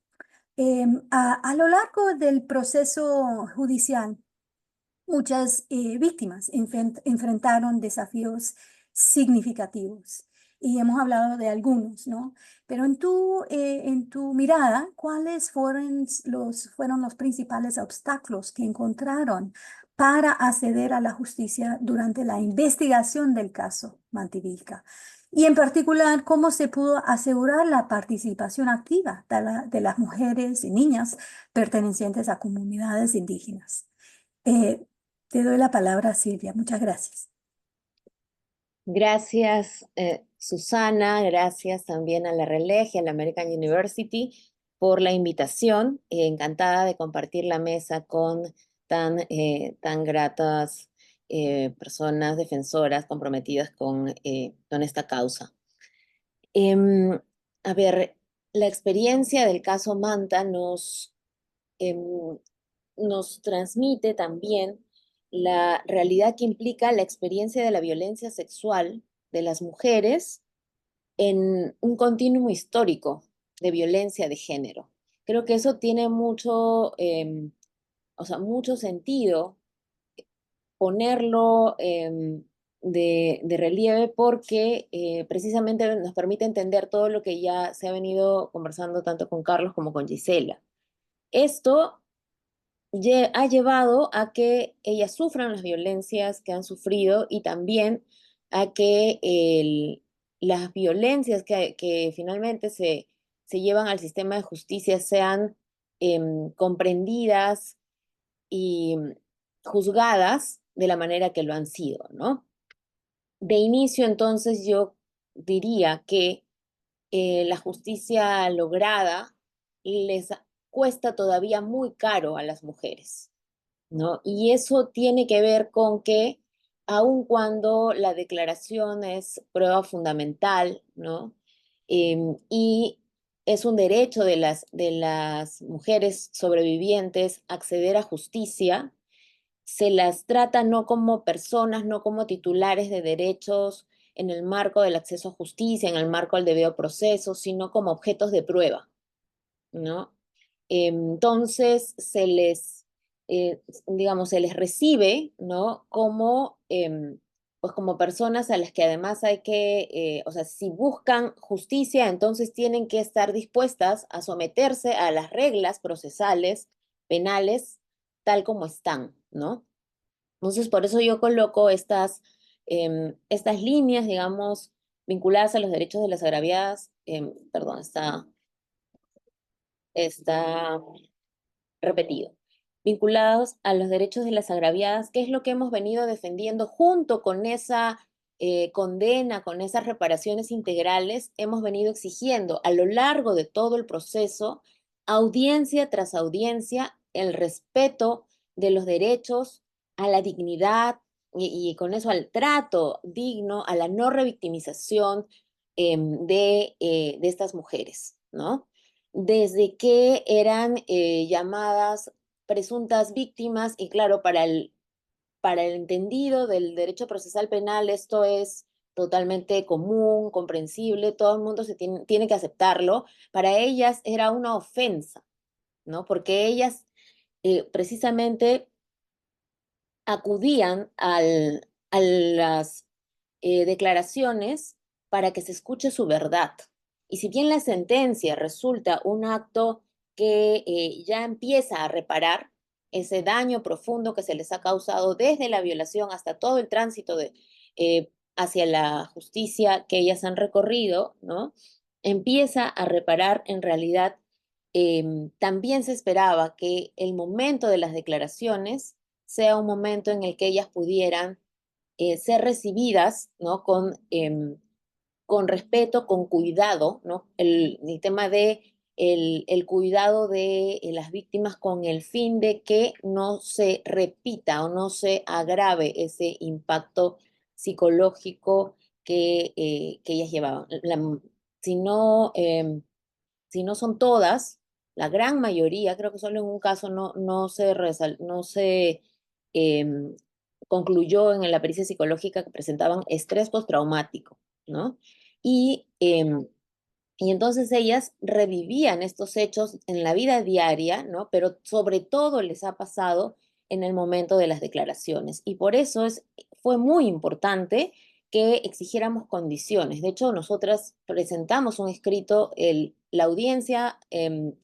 A lo largo del proceso judicial, muchas víctimas enfrentaron desafíos significativos y hemos hablado de algunos, ¿no? Pero en tu mirada, ¿cuáles fueron los principales obstáculos que encontraron para acceder a la justicia durante la investigación del caso Mantivilca? Y en particular, ¿cómo se pudo asegurar la participación activa de las mujeres y niñas pertenecientes a comunidades indígenas? Eh, Te doy la palabra, Silvia. Muchas gracias. Gracias, Susana, gracias también a la RELEG y a la American University por la invitación. Encantada de compartir la mesa con tan gratas personas defensoras comprometidas con esta causa. Em, a ver, la experiencia del caso Manta em, nos transmite también la realidad que implica la experiencia de la violencia sexual de las mujeres en un continuum histórico de violencia de género. Creo que eso tiene mucho sentido ponerlo de relieve porque precisamente nos permite entender todo lo que ya se ha venido conversando tanto con Carlos como con Gisela. Esto ha llevado a que ellas sufran las violencias que han sufrido y también a que las violencias que finalmente se llevan al sistema de justicia sean comprendidas y juzgadas de la manera que lo han sido, ¿no? De inicio, entonces, yo diría que la justicia lograda les cuesta todavía muy caro a las mujeres, ¿no? Y eso tiene que ver con que aun cuando la declaración es prueba fundamental, ¿no? Y es un derecho de las mujeres sobrevivientes acceder a justicia, se las trata no como personas, no como titulares de derechos en el marco del acceso a justicia, en el marco del debido proceso, sino como objetos de prueba, ¿no? Entonces digamos, se les recibe, ¿no? Pues como personas a las que además hay o sea, si buscan justicia, entonces tienen que estar dispuestas a someterse a las reglas procesales, penales, tal como están, ¿no? Entonces, por eso yo coloco estas líneas, digamos, vinculadas a los derechos de las agraviadas, perdón, está repetido, vinculados a los derechos de las agraviadas, que es lo que hemos venido defendiendo junto con esa condena, con esas reparaciones integrales, hemos venido exigiendo a lo largo de todo el proceso, audiencia tras audiencia, el respeto de los derechos a la dignidad y con eso al trato digno, a la no revictimización de estas mujeres, ¿no? desde que eran llamadas presuntas víctimas, y claro, para el entendido del derecho procesal penal esto es totalmente común, comprensible, todo el mundo tiene que aceptarlo. Para ellas era una ofensa, ¿no? Porque ellas precisamente acudían a las declaraciones para que se escuche su verdad. Y si bien la sentencia resulta un acto que ya empieza a reparar ese daño profundo que se les ha causado desde la violación hasta todo el tránsito hacia la justicia que ellas han recorrido, ¿no? Empieza a reparar en realidad. También se esperaba que el momento de las declaraciones sea un momento en el que ellas pudieran ser recibidas, ¿no? Con respeto, con cuidado, ¿no? El tema de el cuidado de las víctimas con el fin de que no se repita o no se agrave ese impacto psicológico que ellas llevaban. Si no, si no son todas, la gran mayoría, creo que solo en un caso no se em, concluyó en la pericia psicológica que presentaban estrés postraumático, ¿no? Y, y entonces ellas revivían estos hechos en la vida diaria, ¿no? Pero sobre todo les ha pasado en el momento de las declaraciones. Y por eso fue muy importante que exigiéramos condiciones. De hecho, nosotras presentamos un escrito, la audiencia,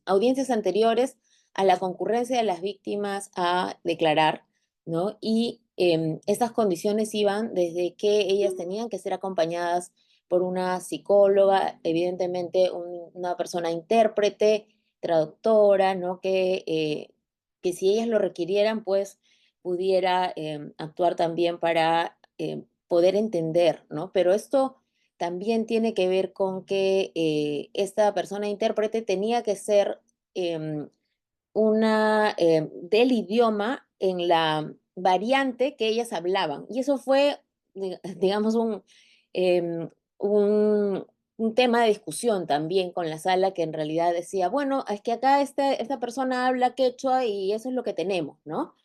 audiencias anteriores a la concurrencia de las víctimas a declarar, ¿no? Y estas condiciones iban desde que ellas tenían que ser acompañadas por una psicóloga, evidentemente una persona intérprete, traductora, ¿no? Que si ellas lo requirieran, pues pudiera actuar también para poder entender, ¿no? Pero esto también tiene que ver con que esta persona intérprete tenía que ser em, una del idioma en la variante que ellas hablaban. Y eso fue, digamos, em, un, un tema de discusión también con la sala que en realidad decía, bueno, es que acá esta persona habla quechua y eso es lo que tenemos, ¿no?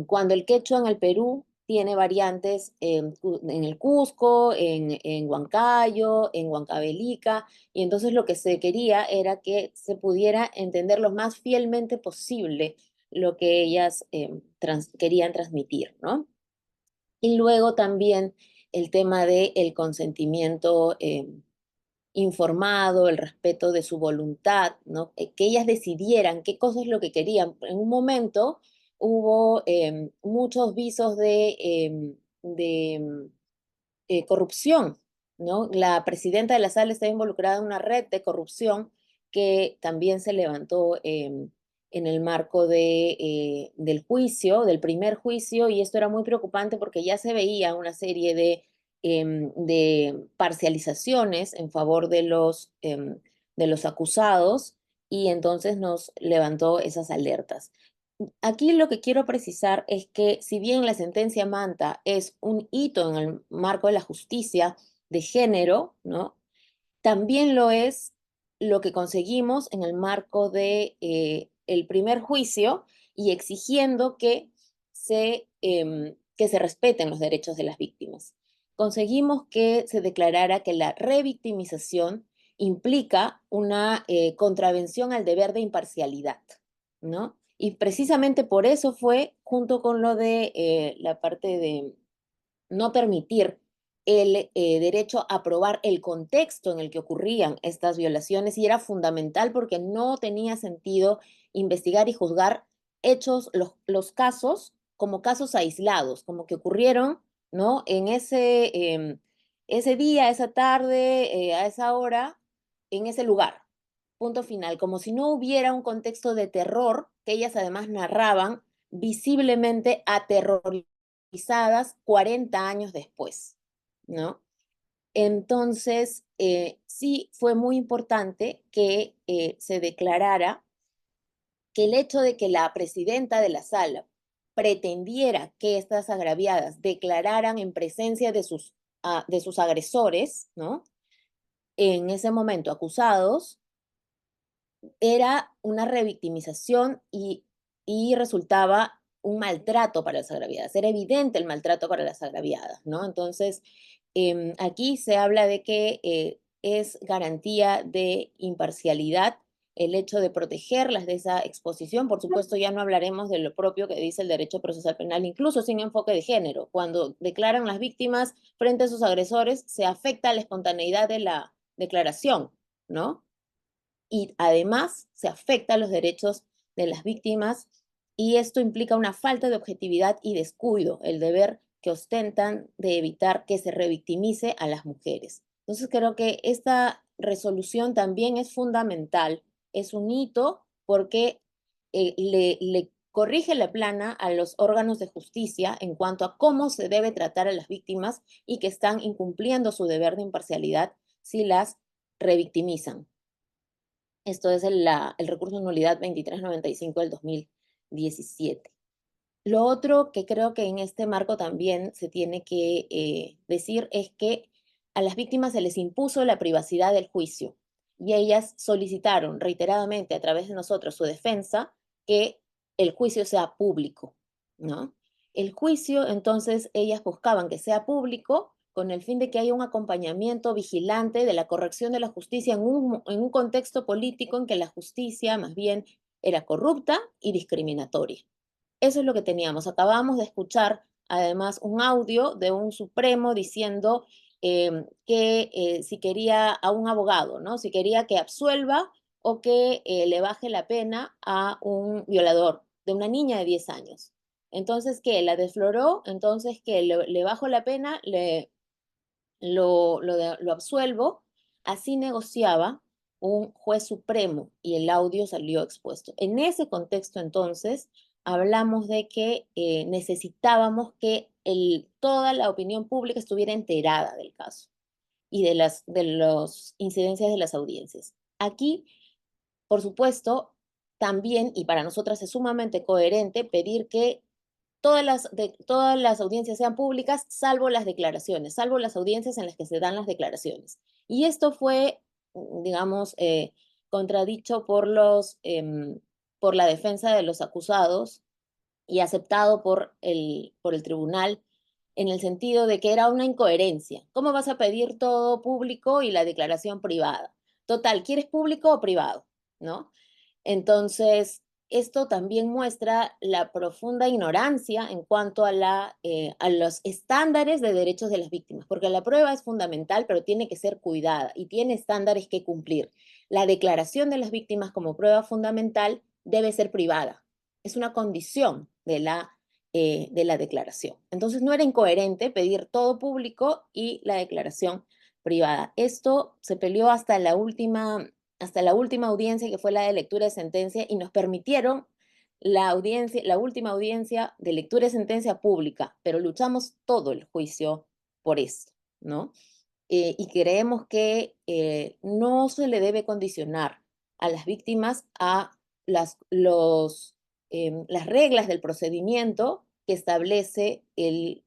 Cuando el quechua en el Perú tiene variantes en el Cusco, en Huancayo, en Huancavelica, y entonces lo que se quería era que se pudiera entender lo más fielmente posible lo que ellas querían transmitir, ¿no? Y luego también el tema del consentimiento informado, el respeto de su voluntad, ¿no? Que ellas decidieran qué cosa es lo que querían. En un momento hubo muchos visos de corrupción, ¿no? La presidenta de la sala está involucrada en una red de corrupción que también se levantó en el marco del juicio, del primer juicio, y esto era muy preocupante porque ya se veía una serie de parcializaciones en favor de los acusados, y entonces nos levantó esas alertas. Aquí lo que quiero precisar es que si bien la sentencia Manta es un hito en el marco de la justicia de género, ¿no? También lo es lo que conseguimos en el marco de el primer juicio y exigiendo que se respeten los derechos de las víctimas. Conseguimos que se declarara que la revictimización implica una contravención al deber de imparcialidad, ¿no? Y precisamente por eso fue, junto con lo de la parte de no permitir el derecho a probar el contexto en el que ocurrían estas violaciones, y era fundamental porque no tenía sentido investigar y juzgar hechos, los casos, como casos aislados, como que ocurrieron, ¿no? En ese día, esa tarde, a esa hora, en ese lugar. Punto final, como si no hubiera un contexto de terror que ellas además narraban visiblemente aterrorizadas 40 años después, ¿no? Entonces, sí fue muy importante que se declarara que el hecho de que la presidenta de la sala pretendiera que estas agraviadas declararan en presencia de sus agresores, ¿no? En ese momento acusados, era una revictimización y resultaba un maltrato para las agraviadas. Era evidente el maltrato para las agraviadas, ¿no? Entonces, aquí se habla de que es garantía de imparcialidad el hecho de protegerlas de esa exposición. Por supuesto, ya no hablaremos de lo propio que dice el derecho procesal penal, incluso sin enfoque de género. Cuando declaran las víctimas frente a sus agresores, se afecta la espontaneidad de la declaración, ¿no? Y además se afecta los derechos de las víctimas y esto implica una falta de objetividad y descuido, el deber que ostentan de evitar que se revictimice a las mujeres. Entonces creo que esta resolución también es fundamental, es un hito porque le corrige la plana a los órganos de justicia en cuanto a cómo se debe tratar a las víctimas y que están incumpliendo su deber de imparcialidad si las revictimizan. Esto es el recurso de nulidad 2395 del 2017. Lo otro que creo que en este marco también se tiene que decir es que a las víctimas se les impuso la privacidad del juicio y ellas solicitaron reiteradamente a través de nosotros su defensa que el juicio sea público, ¿no? El juicio, entonces, ellas buscaban que sea público con el fin de que haya un acompañamiento vigilante de la corrección de la justicia en un contexto político en que la justicia más bien era corrupta y discriminatoria. Eso es lo que teníamos. Acabamos de escuchar además un audio de un Supremo diciendo que si quería a un abogado, ¿no? Si quería que absuelva o que le baje la pena a un violador de una niña de 10 años. Entonces, ¿qué? La desfloró, entonces, ¿qué? Le bajo la pena, lo absuelvo. Así negociaba un juez supremo y el audio salió expuesto. En ese contexto, entonces, hablamos de que necesitábamos que toda la opinión pública estuviera enterada del caso y de las incidencias de las audiencias. Aquí, por supuesto, también, y para nosotras es sumamente coherente, pedir que todas las audiencias sean públicas, salvo las declaraciones, salvo las audiencias en las que se dan las declaraciones. Y esto fue, digamos, contradicho por la defensa de los acusados y aceptado por el tribunal en el sentido de que era una incoherencia. ¿Cómo vas a pedir todo público y la declaración privada? Total, ¿quieres público o privado? ¿No? Entonces, esto también muestra la profunda ignorancia en cuanto a los estándares de derechos de las víctimas, porque la prueba es fundamental, pero tiene que ser cuidada y tiene estándares que cumplir. La declaración de las víctimas como prueba fundamental debe ser privada. Es una condición de la declaración. Entonces, no era incoherente pedir todo público y la declaración privada. Esto se peleó hasta la última audiencia, que fue la de lectura de sentencia, y nos permitieron la última audiencia de lectura de sentencia pública, pero luchamos todo el juicio por esto, ¿no? Y creemos que no se le debe condicionar a las víctimas a las reglas del procedimiento que establece el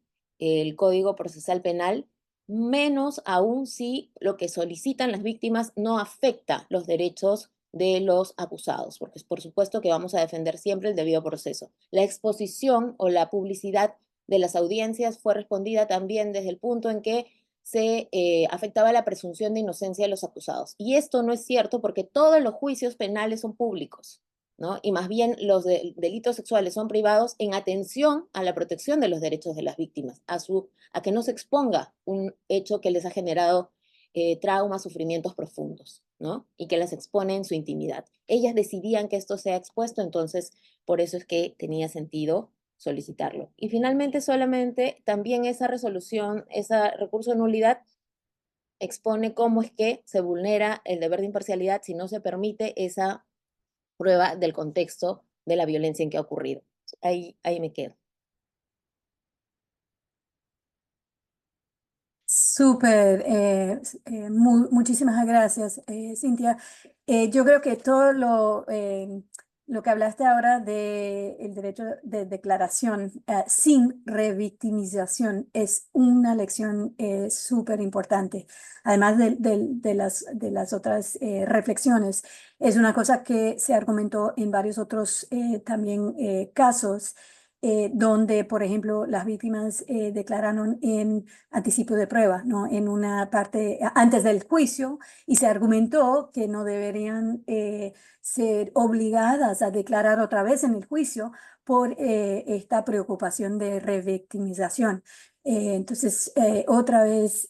Código Procesal Penal, menos aún si lo que solicitan las víctimas no afecta los derechos de los acusados, porque por supuesto que vamos a defender siempre el debido proceso. La exposición o la publicidad de las audiencias fue respondida también desde el punto en que se afectaba la presunción de inocencia de los acusados. Y esto no es cierto porque todos los juicios penales son públicos, ¿no? Y más bien los delitos sexuales son privados en atención a la protección de los derechos de las víctimas, a que no se exponga un hecho que les ha generado traumas, sufrimientos profundos, ¿no? Y que las expone en su intimidad. Ellas decidían que esto sea expuesto, entonces por eso es que tenía sentido solicitarlo. Y finalmente, solamente también esa resolución, ese recurso de nulidad expone cómo es que se vulnera el deber de imparcialidad si no se permite esa prueba del contexto de la violencia en que ha ocurrido. Ahí me quedo. Súper, muchísimas gracias, Cintia. Yo creo que todo lo que hablaste ahora del derecho de declaración sin revictimización es una lección súper importante. Además de las otras reflexiones, es una cosa que se argumentó en varios otros también casos. Donde, por ejemplo, las víctimas declararon en anticipo de prueba, ¿no? En una parte antes del juicio, y se argumentó que no deberían ser obligadas a declarar otra vez en el juicio por esta preocupación de revictimización. Entonces, otra vez,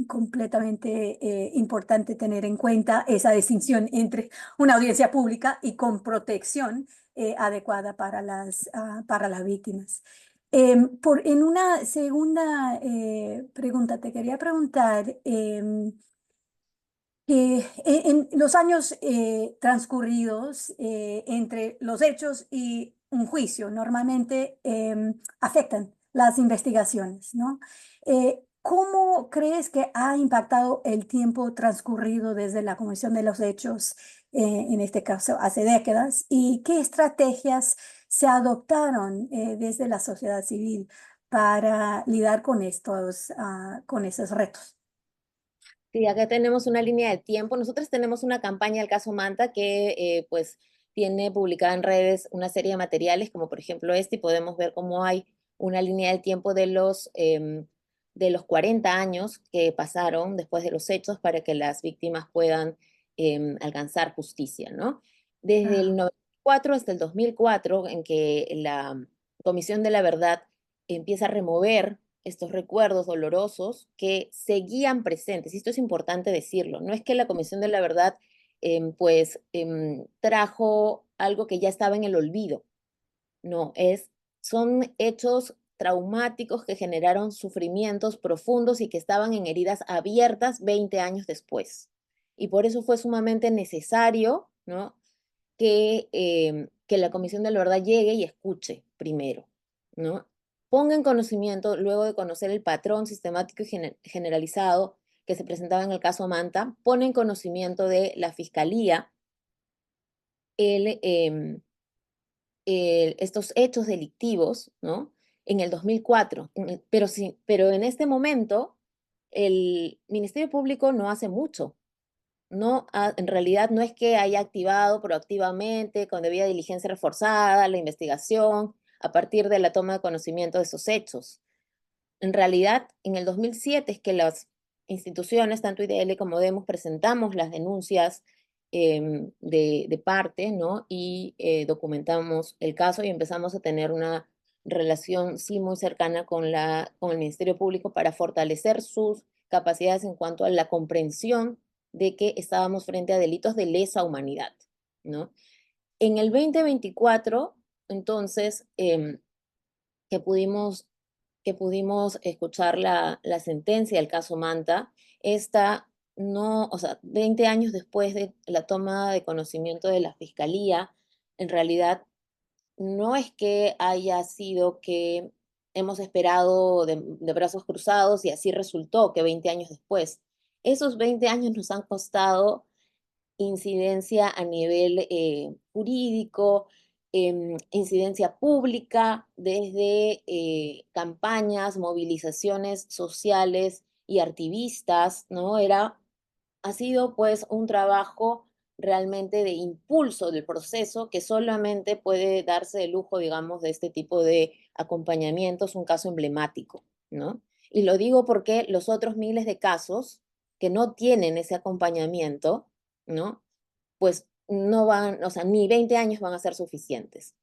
completamente importante tener en cuenta esa distinción entre una audiencia pública y con protección adecuada para las víctimas. En una segunda pregunta, te quería preguntar, que en los años transcurridos entre los hechos y un juicio normalmente afectan las investigaciones, ¿no? ¿Cómo crees que ha impactado el tiempo transcurrido desde la comisión de los hechos, en este caso hace décadas, y qué estrategias se adoptaron desde la sociedad civil para lidiar con con esos retos? Sí, acá tenemos una línea de tiempo. Nosotros tenemos una campaña del caso Manta que pues tiene publicada en redes una serie de materiales, como por ejemplo este, y podemos ver cómo hay una línea del tiempo de los 40 años que pasaron después de los hechos para que las víctimas puedan alcanzar justicia, ¿no? Desde el Ah, 94 hasta el 2004, en que la Comisión de la Verdad empieza a remover estos recuerdos dolorosos que seguían presentes. Y esto es importante decirlo. No es que la Comisión de la Verdad trajo algo que ya estaba en el olvido. No, son hechos traumáticos que generaron sufrimientos profundos y que estaban en heridas abiertas 20 años después. Y por eso fue sumamente necesario, ¿no? Que la Comisión de la Verdad llegue y escuche primero, ¿no? Ponga en conocimiento, luego de conocer el patrón sistemático y generalizado que se presentaba en el caso Manta, pone en conocimiento de la Fiscalía el, estos hechos delictivos, ¿no? En el 2004, pero en este momento el Ministerio Público no hace mucho. No, en realidad no es que haya activado proactivamente, con debida diligencia reforzada, la investigación a partir de la toma de conocimiento de esos hechos. En realidad, en el 2007 es que las instituciones, tanto IDL como DEMOS, presentamos las denuncias de parte, ¿no? Y documentamos el caso y empezamos a tener una relación, sí, muy cercana con el Ministerio Público para fortalecer sus capacidades en cuanto a la comprensión de que estábamos frente a delitos de lesa humanidad, ¿no? En el 2024, entonces, que pudimos, que pudimos escuchar la sentencia del caso Manta, esta no, o sea, 20 años después de la toma de conocimiento de la Fiscalía, en realidad no es que haya sido que hemos esperado de brazos cruzados y así resultó que 20 años después. Esos 20 años nos han costado incidencia a nivel jurídico, incidencia pública, desde campañas, movilizaciones sociales y activistas, ¿no? Ha sido pues un trabajo realmente de impulso del proceso que solamente puede darse el lujo, digamos, de este tipo de acompañamientos, un caso emblemático, ¿no? Y lo digo porque los otros miles de casos que no tienen ese acompañamiento, ¿no? Pues no van, o sea, ni 20 años van a ser suficientes.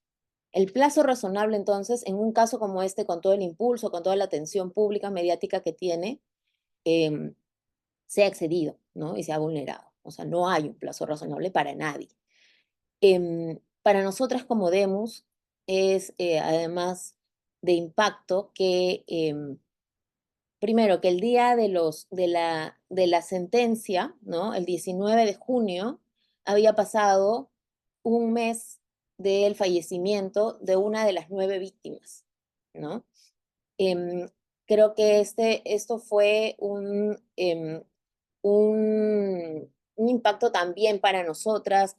El plazo razonable, entonces, en un caso como este, con todo el impulso, con toda la atención pública, mediática que tiene, eh, se ha excedido, ¿no? Y se ha vulnerado. O sea, no hay un plazo razonable para nadie. Para nosotras como Demos es, además de impacto, que primero, que el día de la sentencia, ¿no? El 19 de junio, había pasado un mes del fallecimiento de una de las 9 víctimas, ¿no? Em, Creo que esto fue un impacto también para nosotras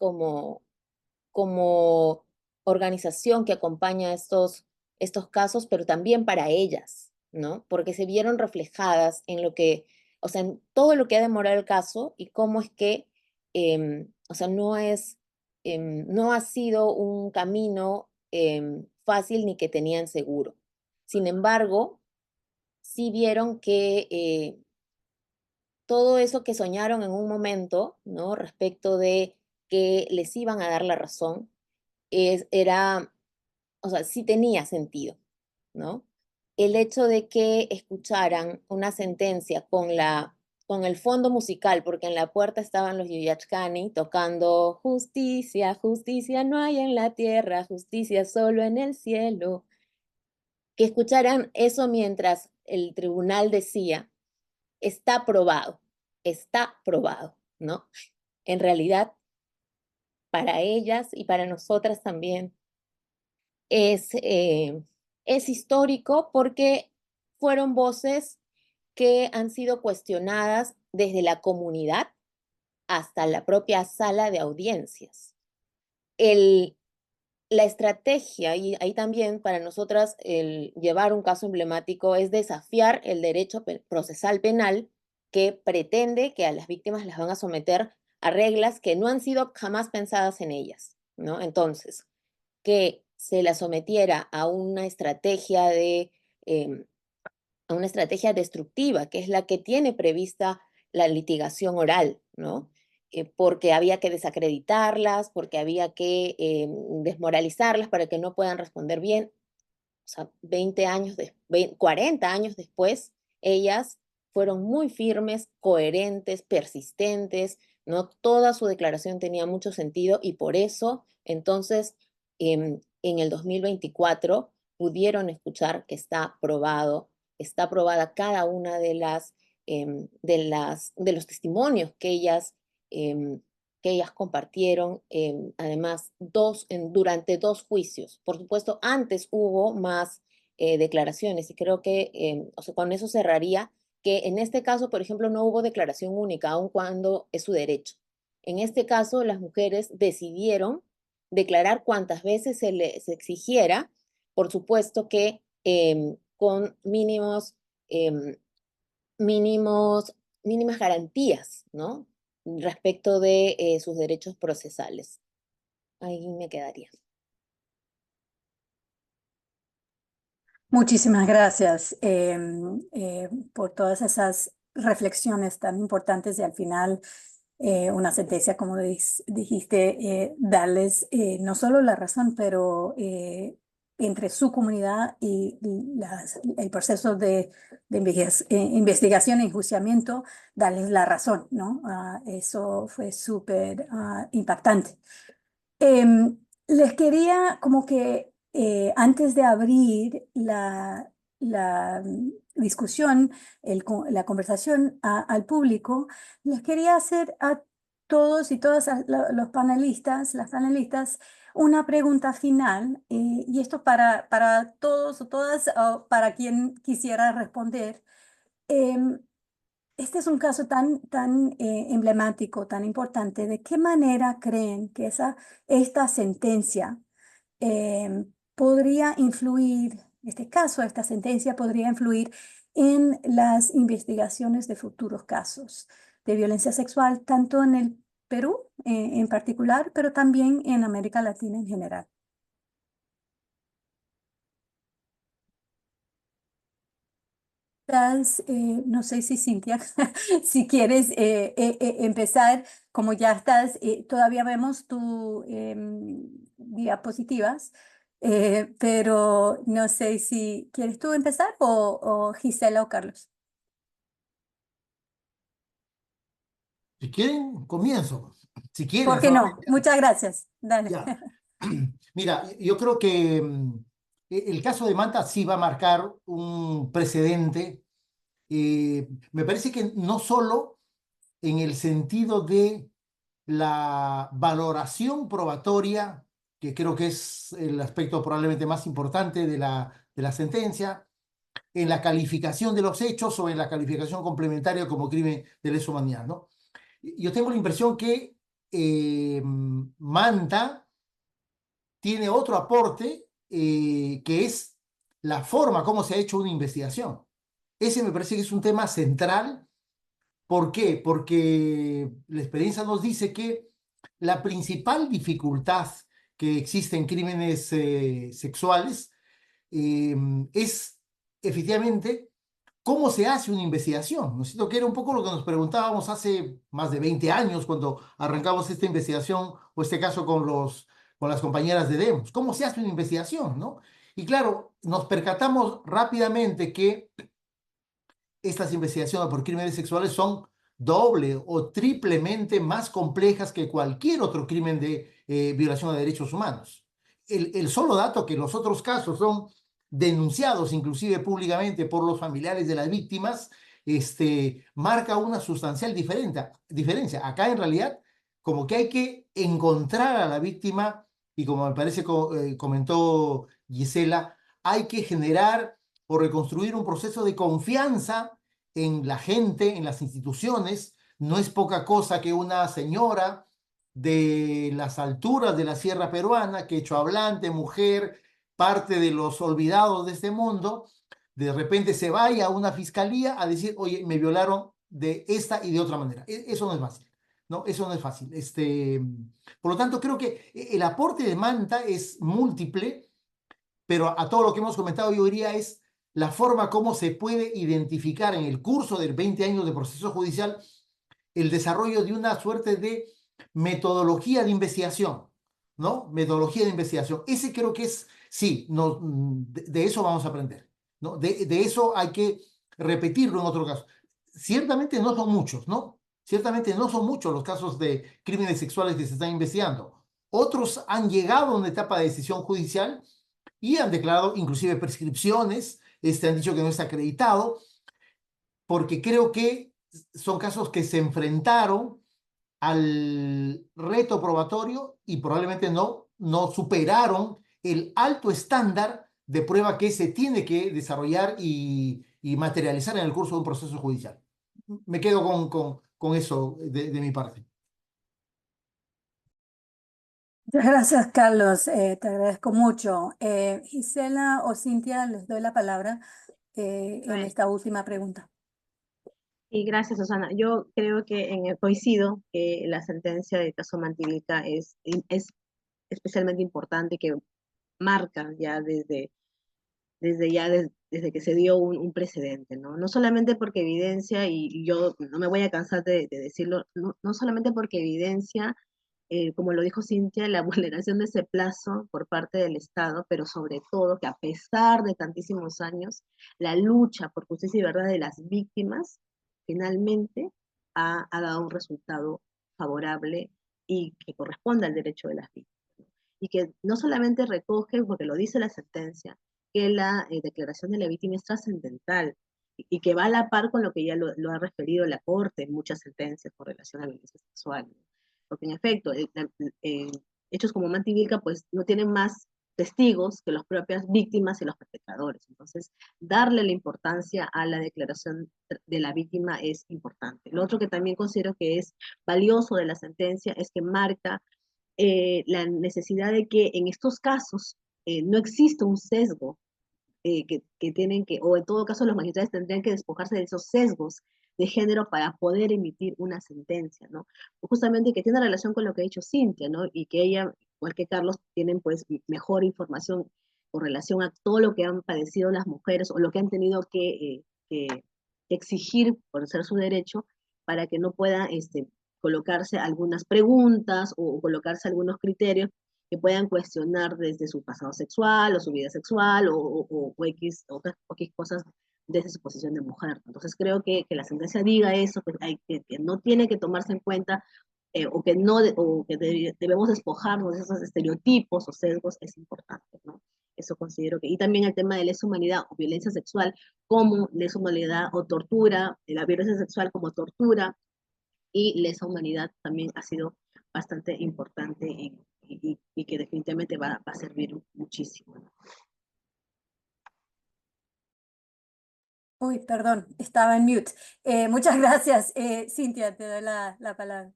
como organización que acompaña estos casos, pero también para ellas, ¿no? Porque se vieron reflejadas en lo que, o sea, en todo lo que ha demorado el caso y cómo es que, o sea, no ha sido un camino fácil ni que tenían seguro. Sin embargo, sí vieron que todo eso que soñaron en un momento, ¿no? Respecto de que les iban a dar la razón, era, o sea, sí tenía sentido, ¿no? El hecho de que escucharan una sentencia con el fondo musical, porque en la puerta estaban los Yuyachkani tocando justicia, justicia no hay en la tierra, justicia solo en el cielo, que escucharan eso mientras el tribunal decía, está probado, ¿no? En realidad, para ellas y para nosotras también es histórico porque fueron voces que han sido cuestionadas desde la comunidad hasta la propia sala de audiencias. La estrategia, y ahí también para nosotras el llevar un caso emblemático es desafiar el derecho procesal penal que pretende que a las víctimas las van a someter a reglas que no han sido jamás pensadas en ellas, ¿no? Entonces, que se la sometiera a una estrategia destructiva, que es la que tiene prevista la litigación oral, ¿no? Porque había que desacreditarlas, porque había que desmoralizarlas para que no puedan responder bien. O sea, 40 años después, ellas fueron muy firmes, coherentes, persistentes, ¿no? Toda su declaración tenía mucho sentido y por eso, entonces, en el 2024 pudieron escuchar que está probada cada una de los testimonios em, que ellas compartieron, además, durante 2 juicios. Por supuesto, antes hubo más declaraciones y creo que, o sea, con eso cerraría que en este caso, por ejemplo, no hubo declaración única, aun cuando es su derecho. En este caso, las mujeres decidieron declarar cuantas veces se les exigiera, por supuesto que con em, mínimas garantías, ¿no? Respecto de sus derechos procesales. Ahí me quedaría. Muchísimas gracias por todas esas reflexiones tan importantes y al final una sentencia, como dijiste, darles no solo la razón, pero entre su comunidad y el proceso de investigación e enjuiciamiento, darles la razón, ¿no? Eso fue súper impactante. Les quería como que antes de abrir la discusión, la conversación al público, les quería hacer a todos y todas los panelistas, las panelistas, una pregunta final, y esto para todos o todas, o para quien quisiera responder. Em, este es un caso tan emblemático, tan importante. ¿De qué manera creen que esta sentencia podría influir, este caso, esta sentencia podría influir en las investigaciones de futuros casos de violencia sexual, tanto en el Perú en particular, pero también en América Latina en general? No sé si Cintia, si quieres empezar, como ya estás, todavía vemos tus diapositivas, pero no sé si quieres tú empezar o Gisela o Carlos. Si quieren, comienzo. Si ¿Por quieren, qué no? solamente. Muchas gracias. Dale. Ya. Mira, yo creo que el caso de Manta sí va a marcar un precedente. Me parece que no solo en el sentido de la valoración probatoria, que creo que es el aspecto probablemente más importante de la sentencia, en la calificación de los hechos o en la calificación complementaria como crimen de lesa humanidad, ¿no? Yo tengo la impresión que Manta tiene otro aporte que es la forma como se ha hecho una investigación. Ese me parece que es un tema central. ¿Por qué? Porque la experiencia nos dice que la principal dificultad que existe en crímenes sexuales es efectivamente cómo se hace una investigación. ¿No es cierto? Que era un poco lo que nos preguntábamos hace más de 20 años cuando arrancamos esta investigación o este caso con las compañeras de Demos. ¿Cómo se hace una investigación, no? Y claro, nos percatamos rápidamente que estas investigaciones por crímenes sexuales son doble o triplemente más complejas que cualquier otro crimen de violación a derechos humanos. El solo dato que los otros casos son denunciados inclusive públicamente por los familiares de las víctimas, marca una sustancial diferencia. Acá en realidad como que hay que encontrar a la víctima y como me parece comentó Gisela, hay que generar o reconstruir un proceso de confianza en la gente, en las instituciones. No es poca cosa que una señora de las alturas de la sierra peruana, quechohablante, mujer, parte de los olvidados de este mundo, de repente se vaya a una fiscalía a decir, oye, me violaron de esta y de otra manera. Eso no es fácil, ¿no? Eso no es fácil. Por lo tanto, creo que el aporte de Manta es múltiple, pero a todo lo que hemos comentado yo diría es la forma como se puede identificar en el curso de 20 años de proceso judicial el desarrollo de una suerte de metodología de investigación, ¿no? Metodología de investigación. Ese creo que es, sí, no, de eso vamos a aprender, ¿no? De eso hay que repetirlo en otro caso. Ciertamente no son muchos, ¿no? Ciertamente no son muchos los casos de crímenes sexuales que se están investigando. Otros han llegado a una etapa de decisión judicial y han declarado inclusive prescripciones, han dicho que no está acreditado, porque creo que son casos que se enfrentaron al reto probatorio y probablemente no superaron el alto estándar de prueba que se tiene que desarrollar y materializar en el curso de un proceso judicial. Me quedo con eso de mi parte. Muchas gracias, Carlos. Te agradezco mucho. Gisela o Cintia, les doy la palabra en esta última pregunta. Y gracias, Susana. Yo creo que coincido que la sentencia del caso Mantivilca es especialmente importante, que marca ya desde que se dio un precedente, ¿no? No solamente porque evidencia, y yo no me voy a cansar de decirlo, no solamente porque evidencia, como lo dijo Cintia, la vulneración de ese plazo por parte del Estado, pero sobre todo que a pesar de tantísimos años, la lucha por justicia y verdad de las víctimas finalmente ha dado un resultado favorable y que corresponde al derecho de las víctimas. Y que no solamente recoge, porque lo dice la sentencia, que la declaración de la víctima es trascendental y que va a la par con lo que ya lo ha referido la Corte en muchas sentencias con relación a la violencia sexual. Porque en efecto, hechos como Mantivilca pues no tienen más testigos que las propias víctimas y los perpetradores. Entonces, darle la importancia a la declaración de la víctima es importante. Lo otro que también considero que es valioso de la sentencia es que marca la necesidad de que en estos casos no exista un sesgo que tienen que, o en todo caso los magistrados tendrían que despojarse de esos sesgos de género para poder emitir una sentencia, ¿no? Justamente que tiene relación con lo que ha dicho Cintia, ¿no? Y que ella, igual que Carlos, tienen pues mejor información con relación a todo lo que han padecido las mujeres o lo que han tenido que exigir por ser su derecho para que no pueda colocarse algunas preguntas o colocarse algunos criterios que puedan cuestionar desde su pasado sexual o su vida sexual o X, otras cosas desde su posición de mujer. Entonces creo que la sentencia diga eso, que no tiene que tomarse en cuenta o que debemos despojarnos de esos estereotipos o sesgos es importante, ¿no? Eso considero que, y también el tema de lesa humanidad o violencia sexual como lesa humanidad o tortura, la violencia sexual como tortura y lesa humanidad también ha sido bastante importante y que definitivamente va a servir muchísimo, ¿no? Uy, perdón, estaba en mute. Muchas gracias, Cintia, te doy la palabra.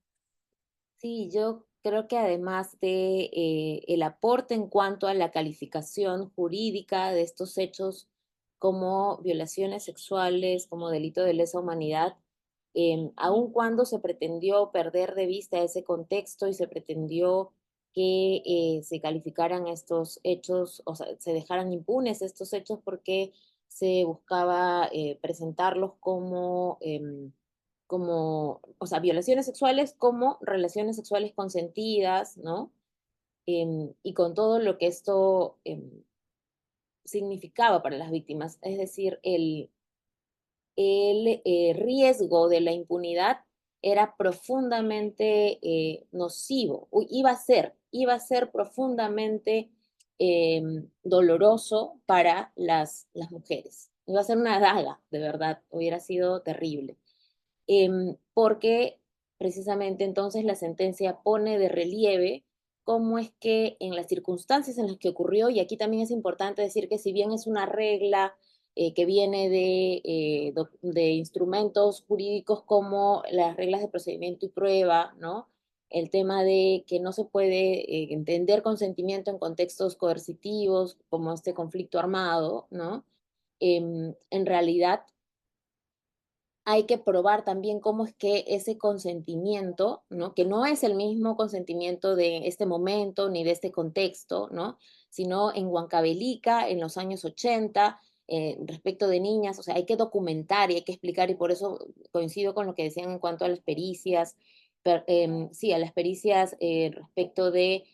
Sí, yo creo que además de el aporte en cuanto a la calificación jurídica de estos hechos como violaciones sexuales, como delito de lesa humanidad, aun cuando se pretendió perder de vista ese contexto y se pretendió que se calificaran estos hechos, o sea, se dejaran impunes estos hechos porque se buscaba presentarlos como, o sea, violaciones sexuales como relaciones sexuales consentidas, ¿no? Y con todo lo que esto significaba para las víctimas, es decir, el riesgo de la impunidad era profundamente nocivo, iba a ser profundamente doloroso para las mujeres. Iba a ser una daga, de verdad, hubiera sido terrible. Porque precisamente entonces la sentencia pone de relieve cómo es que en las circunstancias en las que ocurrió, y aquí también es importante decir que si bien es una regla que viene de instrumentos jurídicos como las reglas de procedimiento y prueba, ¿no? El tema de que no se puede entender consentimiento en contextos coercitivos, como este conflicto armado, ¿no? En realidad hay que probar también cómo es que ese consentimiento, ¿no? Que no es el mismo consentimiento de este momento ni de este contexto, ¿no? Sino en Huancavelica, en los años 80, respecto de niñas, o sea, hay que documentar y hay que explicar, y por eso coincido con lo que decían en cuanto a las pericias, sí, a las pericias respecto de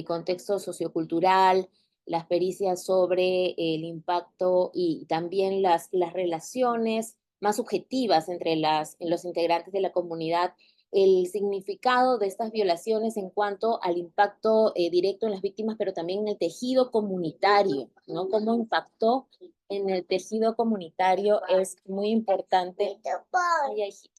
contexto sociocultural, las pericias sobre el impacto y también las relaciones más subjetivas entre los integrantes de la comunidad, el significado de estas violaciones en cuanto al impacto directo en las víctimas, pero también en el tejido comunitario, ¿no? Cómo impactó en el tejido comunitario es muy importante. Ay, hijita.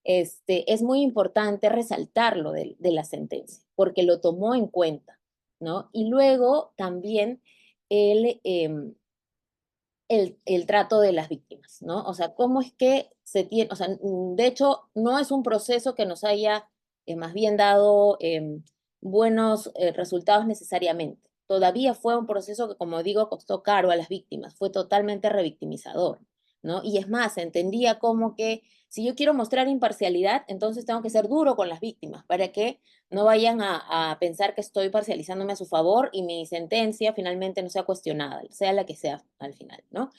Es muy importante resaltarlo de la sentencia, porque lo tomó en cuenta, ¿no? Y luego también el, el trato de las víctimas, ¿no? O sea, cómo es que se tiene, o sea, de hecho, no es un proceso que nos haya más bien dado buenos resultados necesariamente. Todavía fue un proceso que, como digo, costó caro a las víctimas, fue totalmente revictimizador, ¿no? Y es más, se entendía como que si yo quiero mostrar imparcialidad, entonces tengo que ser duro con las víctimas para que no vayan a pensar que estoy parcializándome a su favor y mi sentencia finalmente no sea cuestionada, sea la que sea al final, ¿no?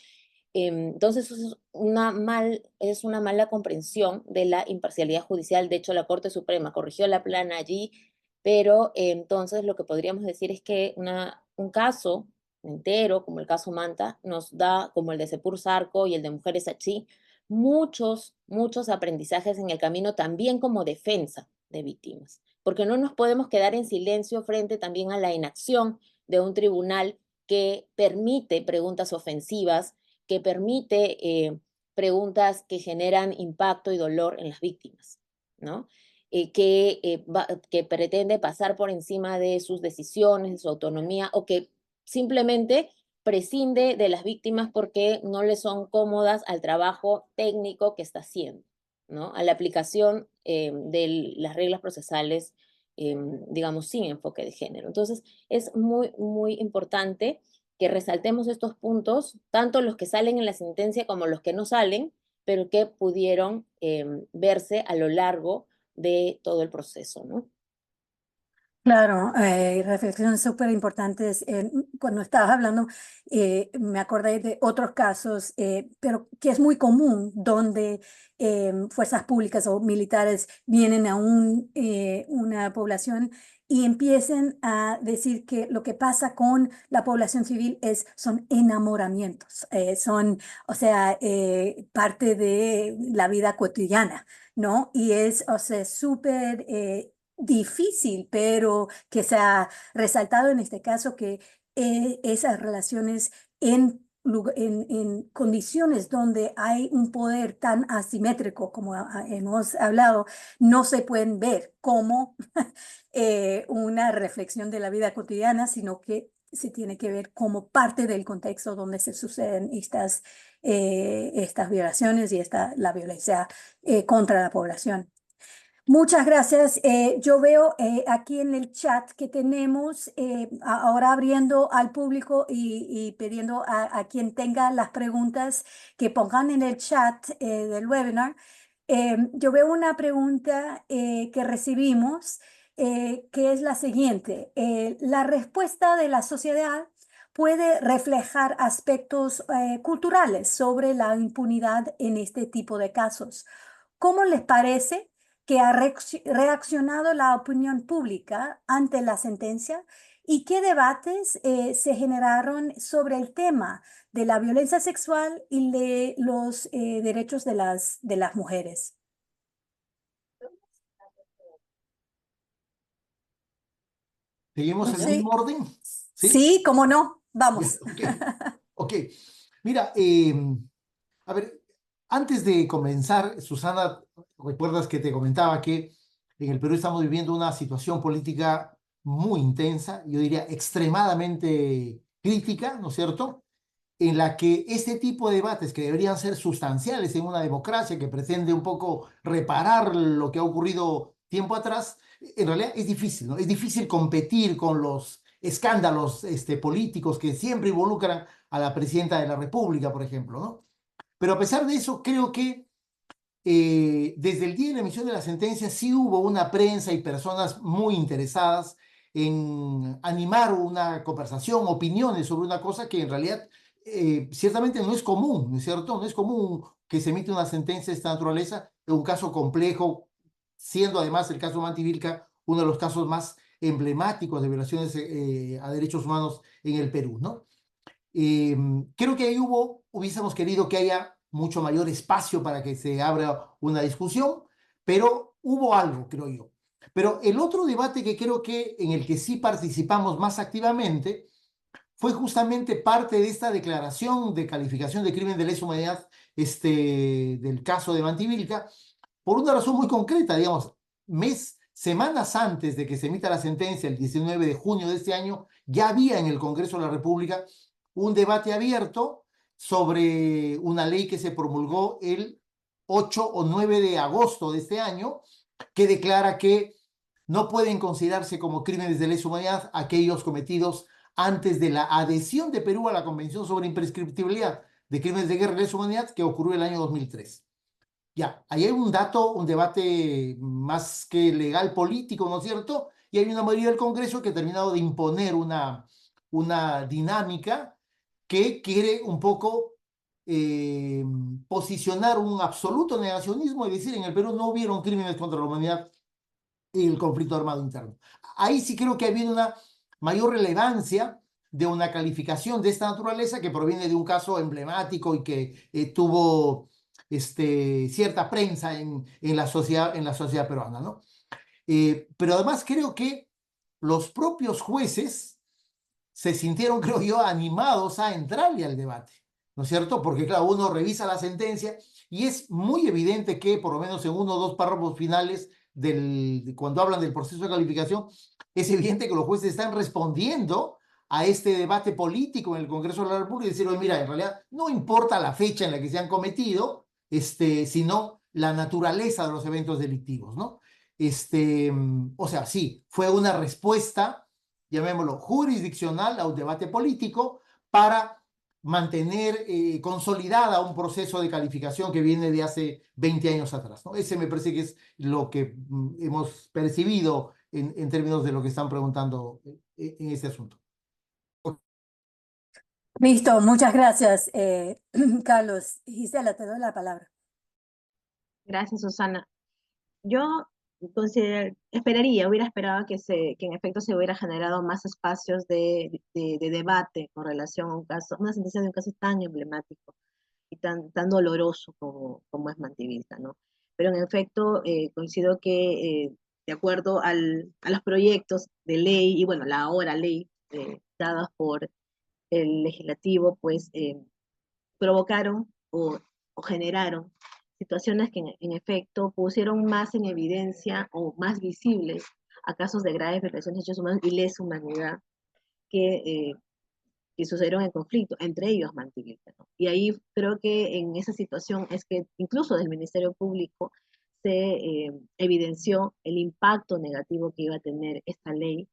Entonces es una mala comprensión de la imparcialidad judicial. De hecho, la Corte Suprema corrigió la plana allí, pero entonces lo que podríamos decir es que un caso entero, como el caso Manta, nos da, como el de Sepur Sarco y el de Mujeres Achí, muchos aprendizajes en el camino también como defensa de víctimas, porque no nos podemos quedar en silencio frente también a la inacción de un tribunal que permite preguntas ofensivas, que permite preguntas que generan impacto y dolor en las víctimas, ¿no? Que pretende pasar por encima de sus decisiones, de su autonomía, o que simplemente prescinde de las víctimas porque no le son cómodas al trabajo técnico que está haciendo, ¿no? A la aplicación de las reglas procesales, digamos, sin enfoque de género. Entonces, es muy importante que resaltemos estos puntos, tanto los que salen en la sentencia como los que no salen, pero que pudieron verse a lo largo de todo el proceso, ¿no? Claro, reflexiones súper importantes. Cuando estabas hablando, me acordé de otros casos, pero que es muy común, donde fuerzas públicas o militares vienen a una población y empiecen a decir que lo que pasa con la población civil son enamoramientos, o sea, parte de la vida cotidiana, ¿no? Y o sea, súper difícil, pero que se ha resaltado en este caso que esas relaciones en condiciones donde hay un poder tan asimétrico como hemos hablado, no se pueden ver como una reflexión de la vida cotidiana, sino que se tiene que ver como parte del contexto donde se suceden estas violaciones y la violencia contra la población. Muchas gracias. Yo veo aquí en el chat que tenemos, ahora abriendo al público y pidiendo a quien tenga las preguntas que pongan en el chat del webinar. Yo veo una pregunta que recibimos, que es la siguiente. ¿La respuesta de la sociedad puede reflejar aspectos culturales sobre la impunidad en este tipo de casos? ¿Cómo les parece que ha reaccionado la opinión pública ante la sentencia y qué debates se generaron sobre el tema de la violencia sexual y de los derechos de las mujeres? ¿Seguimos No en el sé. mismo orden? ¿Sí? Sí, cómo no. Ya, Vamos. ok. Ok. Mira, a ver, antes de comenzar, Susana, recuerdas que te comentaba que en el Perú estamos viviendo una situación política muy intensa, yo diría extremadamente crítica, ¿no es cierto? En la que este tipo de debates que deberían ser sustanciales en una democracia que pretende un poco reparar lo que ha ocurrido tiempo atrás, en realidad es difícil, ¿no? Es difícil competir con los escándalos políticos que siempre involucran a la presidenta de la República, por ejemplo, ¿no? Pero a pesar de eso, creo que desde el día de la emisión de la sentencia sí hubo una prensa y personas muy interesadas en animar una conversación, opiniones sobre una cosa que en realidad ciertamente no es común, ¿no es cierto? No es común que se emite una sentencia de esta naturaleza en un caso complejo, siendo además el caso Mantivilca uno de los casos más emblemáticos de violaciones a derechos humanos en el Perú, ¿no? Eh, Creo que ahí hubiésemos querido que haya mucho mayor espacio para que se abra una discusión, pero hubo algo, creo yo. Pero el otro debate que creo que en el que sí participamos más activamente fue justamente parte de esta declaración de calificación de crimen de lesa humanidad del caso de Mantivilca, por una razón muy concreta, digamos, semanas antes de que se emita la sentencia, el 19 de junio de este año, ya había en el Congreso de la República un debate abierto sobre una ley que se promulgó el 8 o 9 de agosto de este año, que declara que no pueden considerarse como crímenes de lesa humanidad aquellos cometidos antes de la adhesión de Perú a la Convención sobre Imprescriptibilidad de Crímenes de Guerra y Lesa Humanidad que ocurrió el año 2003. Ya, ahí hay un dato, un debate más que legal político, ¿no es cierto? Y hay una mayoría del Congreso que ha terminado de imponer una dinámica que quiere un poco eh, posicionar un absoluto negacionismo y decir en el Perú no hubieron crímenes contra la humanidad en el conflicto armado interno. Ahí sí creo que ha habido una mayor relevancia de una calificación de esta naturaleza que proviene de un caso emblemático y que tuvo cierta prensa en la sociedad peruana, ¿no? Pero además creo que los propios jueces se sintieron, creo yo, animados a entrarle al debate, ¿no es cierto? Porque, claro, uno revisa la sentencia y es muy evidente que, por lo menos en uno o dos párrafos finales, cuando hablan del proceso de calificación, es evidente que los jueces están respondiendo a este debate político en el Congreso de la República y decir, oye, mira, en realidad no importa la fecha en la que se han cometido, sino la naturaleza de los eventos delictivos, ¿no? O sea, sí, fue una respuesta, llamémoslo, jurisdiccional a un debate político para mantener consolidada un proceso de calificación que viene de hace 20 años atrás, ¿no? Ese me parece que es lo que hemos percibido en términos de lo que están preguntando en este asunto. Listo, muchas gracias, Carlos. Gisela, te doy la palabra. Gracias, Susana. Yo hubiera esperado que en efecto se hubiera generado más espacios de debate con relación a un caso, una sentencia de un caso tan emblemático y tan doloroso como es Mantivilca, ¿no? Pero en efecto, coincido que de acuerdo a los proyectos de ley y bueno, la ahora ley dadas por el legislativo, pues provocaron o generaron situaciones que en efecto pusieron más en evidencia o más visibles a casos de graves violaciones de derechos humanos y lesa humanidad que, eh, que sucedieron en conflicto, entre ellos Mantivilca, ¿no? Y ahí creo que en esa situación es que incluso del Ministerio Público se evidenció el impacto negativo que iba a tener esta ley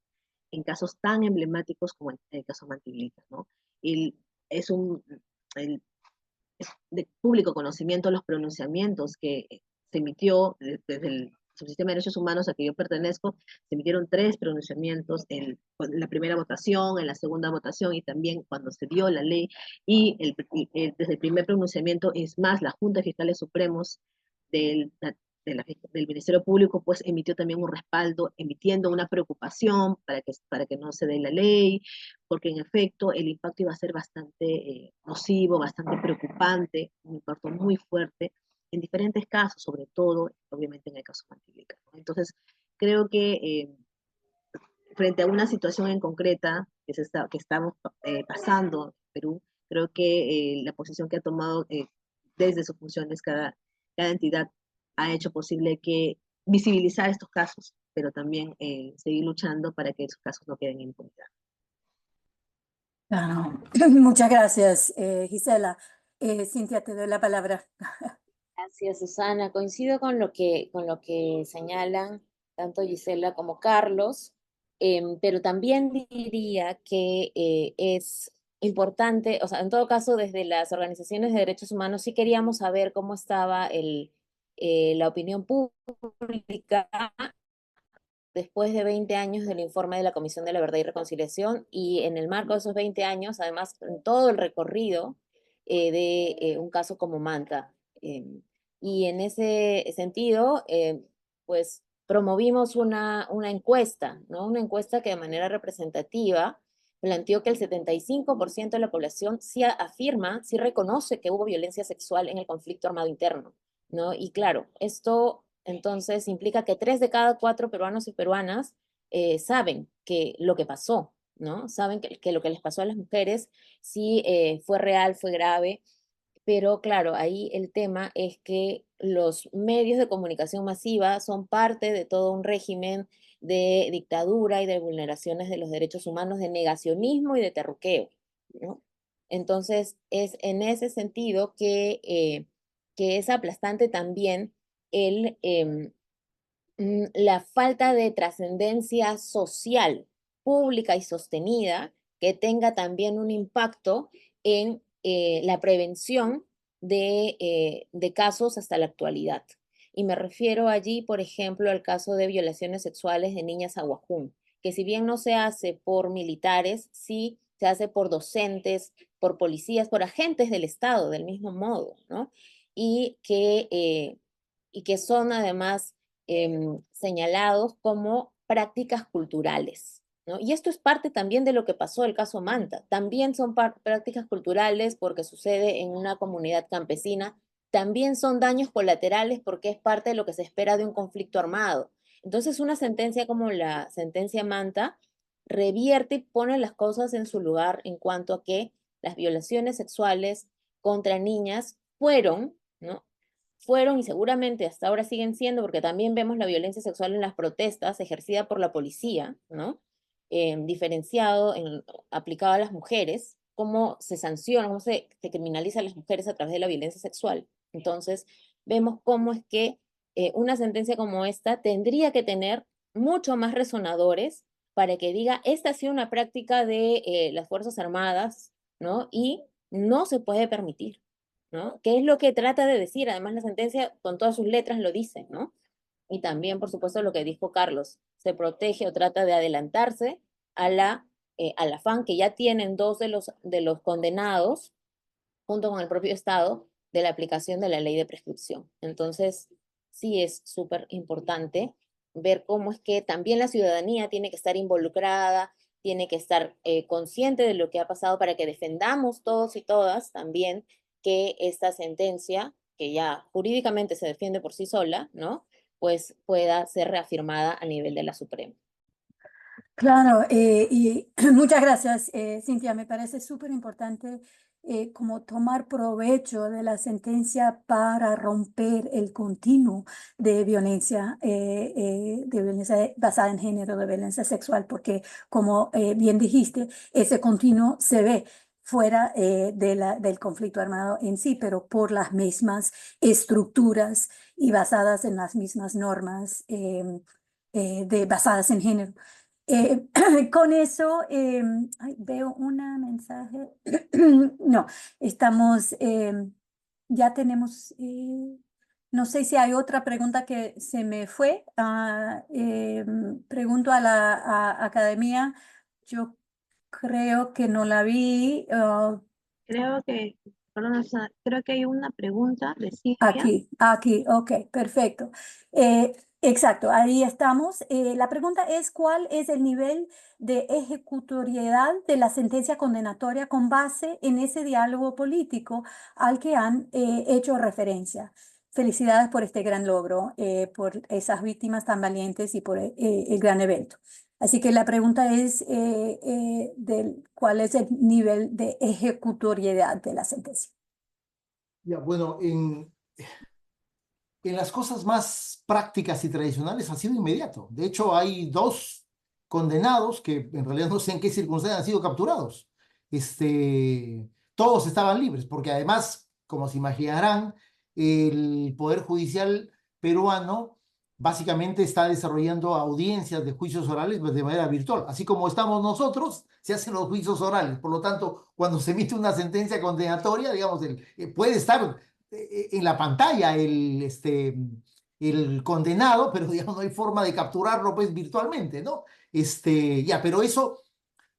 en casos tan emblemáticos como el caso Mantivilca, ¿no? Es de público conocimiento los pronunciamientos que se emitió desde el Subsistema de Derechos Humanos a que yo pertenezco. Se emitieron 3 pronunciamientos en la primera votación, en la segunda votación y también cuando se dio la ley. Y desde el primer pronunciamiento, es más, la Junta de Fiscales Supremos del Ministerio Público pues emitió también un respaldo, emitiendo una preocupación para que no se dé la ley, porque en efecto el impacto iba a ser bastante nocivo, bastante preocupante, un impacto muy fuerte en diferentes casos, sobre todo, obviamente, en el caso Mantivilca, ¿no? Entonces, creo que frente a una situación en concreta que estamos pasando en Perú, creo que la posición que ha tomado desde sus funciones cada entidad ha hecho posible que visibilizar estos casos, pero también seguir luchando para que esos casos no queden en impunidad. Claro. Muchas gracias, Gisela. Cintia, te doy la palabra. Gracias, Susana. Coincido con lo que señalan tanto Gisela como Carlos, pero también diría que es importante, o sea, en todo caso, desde las organizaciones de derechos humanos sí queríamos saber cómo estaba la opinión pública después de 20 años del informe de la Comisión de la Verdad y Reconciliación, y en el marco de esos 20 años, además, en todo el recorrido de un caso como Manta. Y en ese sentido, pues promovimos una encuesta, ¿no? Una encuesta que de manera representativa planteó que el 75% de la población sí afirma, sí reconoce que hubo violencia sexual en el conflicto armado interno, ¿no? Y claro, esto entonces implica que 3 de cada 4 peruanos y peruanas saben que lo que pasó, ¿no? Saben que lo que les pasó a las mujeres sí fue real, fue grave, pero claro, ahí el tema es que los medios de comunicación masiva son parte de todo un régimen de dictadura y de vulneraciones de los derechos humanos, de negacionismo y de terruqueo, ¿no? Entonces, es en ese sentido que es aplastante también la falta de trascendencia social, pública y sostenida, que tenga también un impacto en la prevención de casos hasta la actualidad. Y me refiero allí, por ejemplo, al caso de violaciones sexuales de niñas aguajún, que si bien no se hace por militares, sí se hace por docentes, por policías, por agentes del Estado, del mismo modo, ¿no? Y que son además señalados como prácticas culturales, ¿no? Y esto es parte también de lo que pasó el caso Manta. También son prácticas culturales porque sucede en una comunidad campesina. También son daños colaterales porque es parte de lo que se espera de un conflicto armado. Entonces, una sentencia como la sentencia Manta revierte y pone las cosas en su lugar en cuanto a que las violaciones sexuales contra niñas fueron, ¿no? Fueron y seguramente hasta ahora siguen siendo, porque también vemos la violencia sexual en las protestas ejercida por la policía, ¿no? Diferenciado, aplicado a las mujeres, cómo se sanciona, cómo se criminaliza a las mujeres a través de la violencia sexual. Entonces, vemos cómo es que una sentencia como esta tendría que tener mucho más resonadores para que diga, esta ha sido una práctica de las Fuerzas Armadas, ¿no? Y no se puede permitir, ¿no? ¿Qué es lo que trata de decir? Además, la sentencia con todas sus letras lo dice, ¿no? Y también, por supuesto, lo que dijo Carlos, se protege o trata de adelantarse al afán que ya tienen 2 de los condenados, junto con el propio Estado, de la aplicación de la ley de prescripción. Entonces, sí es súper importante ver cómo es que también la ciudadanía tiene que estar involucrada, tiene que estar consciente de lo que ha pasado para que defendamos todos y todas también que esta sentencia, que ya jurídicamente se defiende por sí sola, ¿no? Pues pueda ser reafirmada a nivel de la Suprema. Claro, y muchas gracias, Cintia. Me parece súper importante como tomar provecho de la sentencia para romper el continuo de violencia basada en género, de violencia sexual, porque como bien dijiste, ese continuo se ve fuera del conflicto armado en sí, pero por las mismas estructuras y basadas en las mismas normas basadas en género. Con eso, ay, veo un mensaje. No, estamos, ya tenemos, no sé si hay otra pregunta que se me fue. Pregunto a la academia, yo creo que no la vi. Perdona, Susana, creo que hay una pregunta de Silvia. Aquí, ok, perfecto. Exacto, ahí estamos. La pregunta es, ¿cuál es el nivel de ejecutoriedad de la sentencia condenatoria con base en ese diálogo político al que han hecho referencia? Felicidades por este gran logro, por esas víctimas tan valientes y por el gran evento. Así que la pregunta es ¿cuál es el nivel de ejecutoriedad de la sentencia? Ya, bueno, en las cosas más prácticas y tradicionales ha sido inmediato. De hecho, hay 2 condenados que en realidad no sé en qué circunstancias han sido capturados. Todos estaban libres, porque además, como se imaginarán, el Poder Judicial peruano básicamente está desarrollando audiencias de juicios orales de manera virtual. Así como estamos nosotros, se hacen los juicios orales. Por lo tanto, cuando se emite una sentencia condenatoria, digamos, puede estar en la pantalla el condenado, pero digamos no hay forma de capturarlo pues virtualmente, ¿no? Ya, pero eso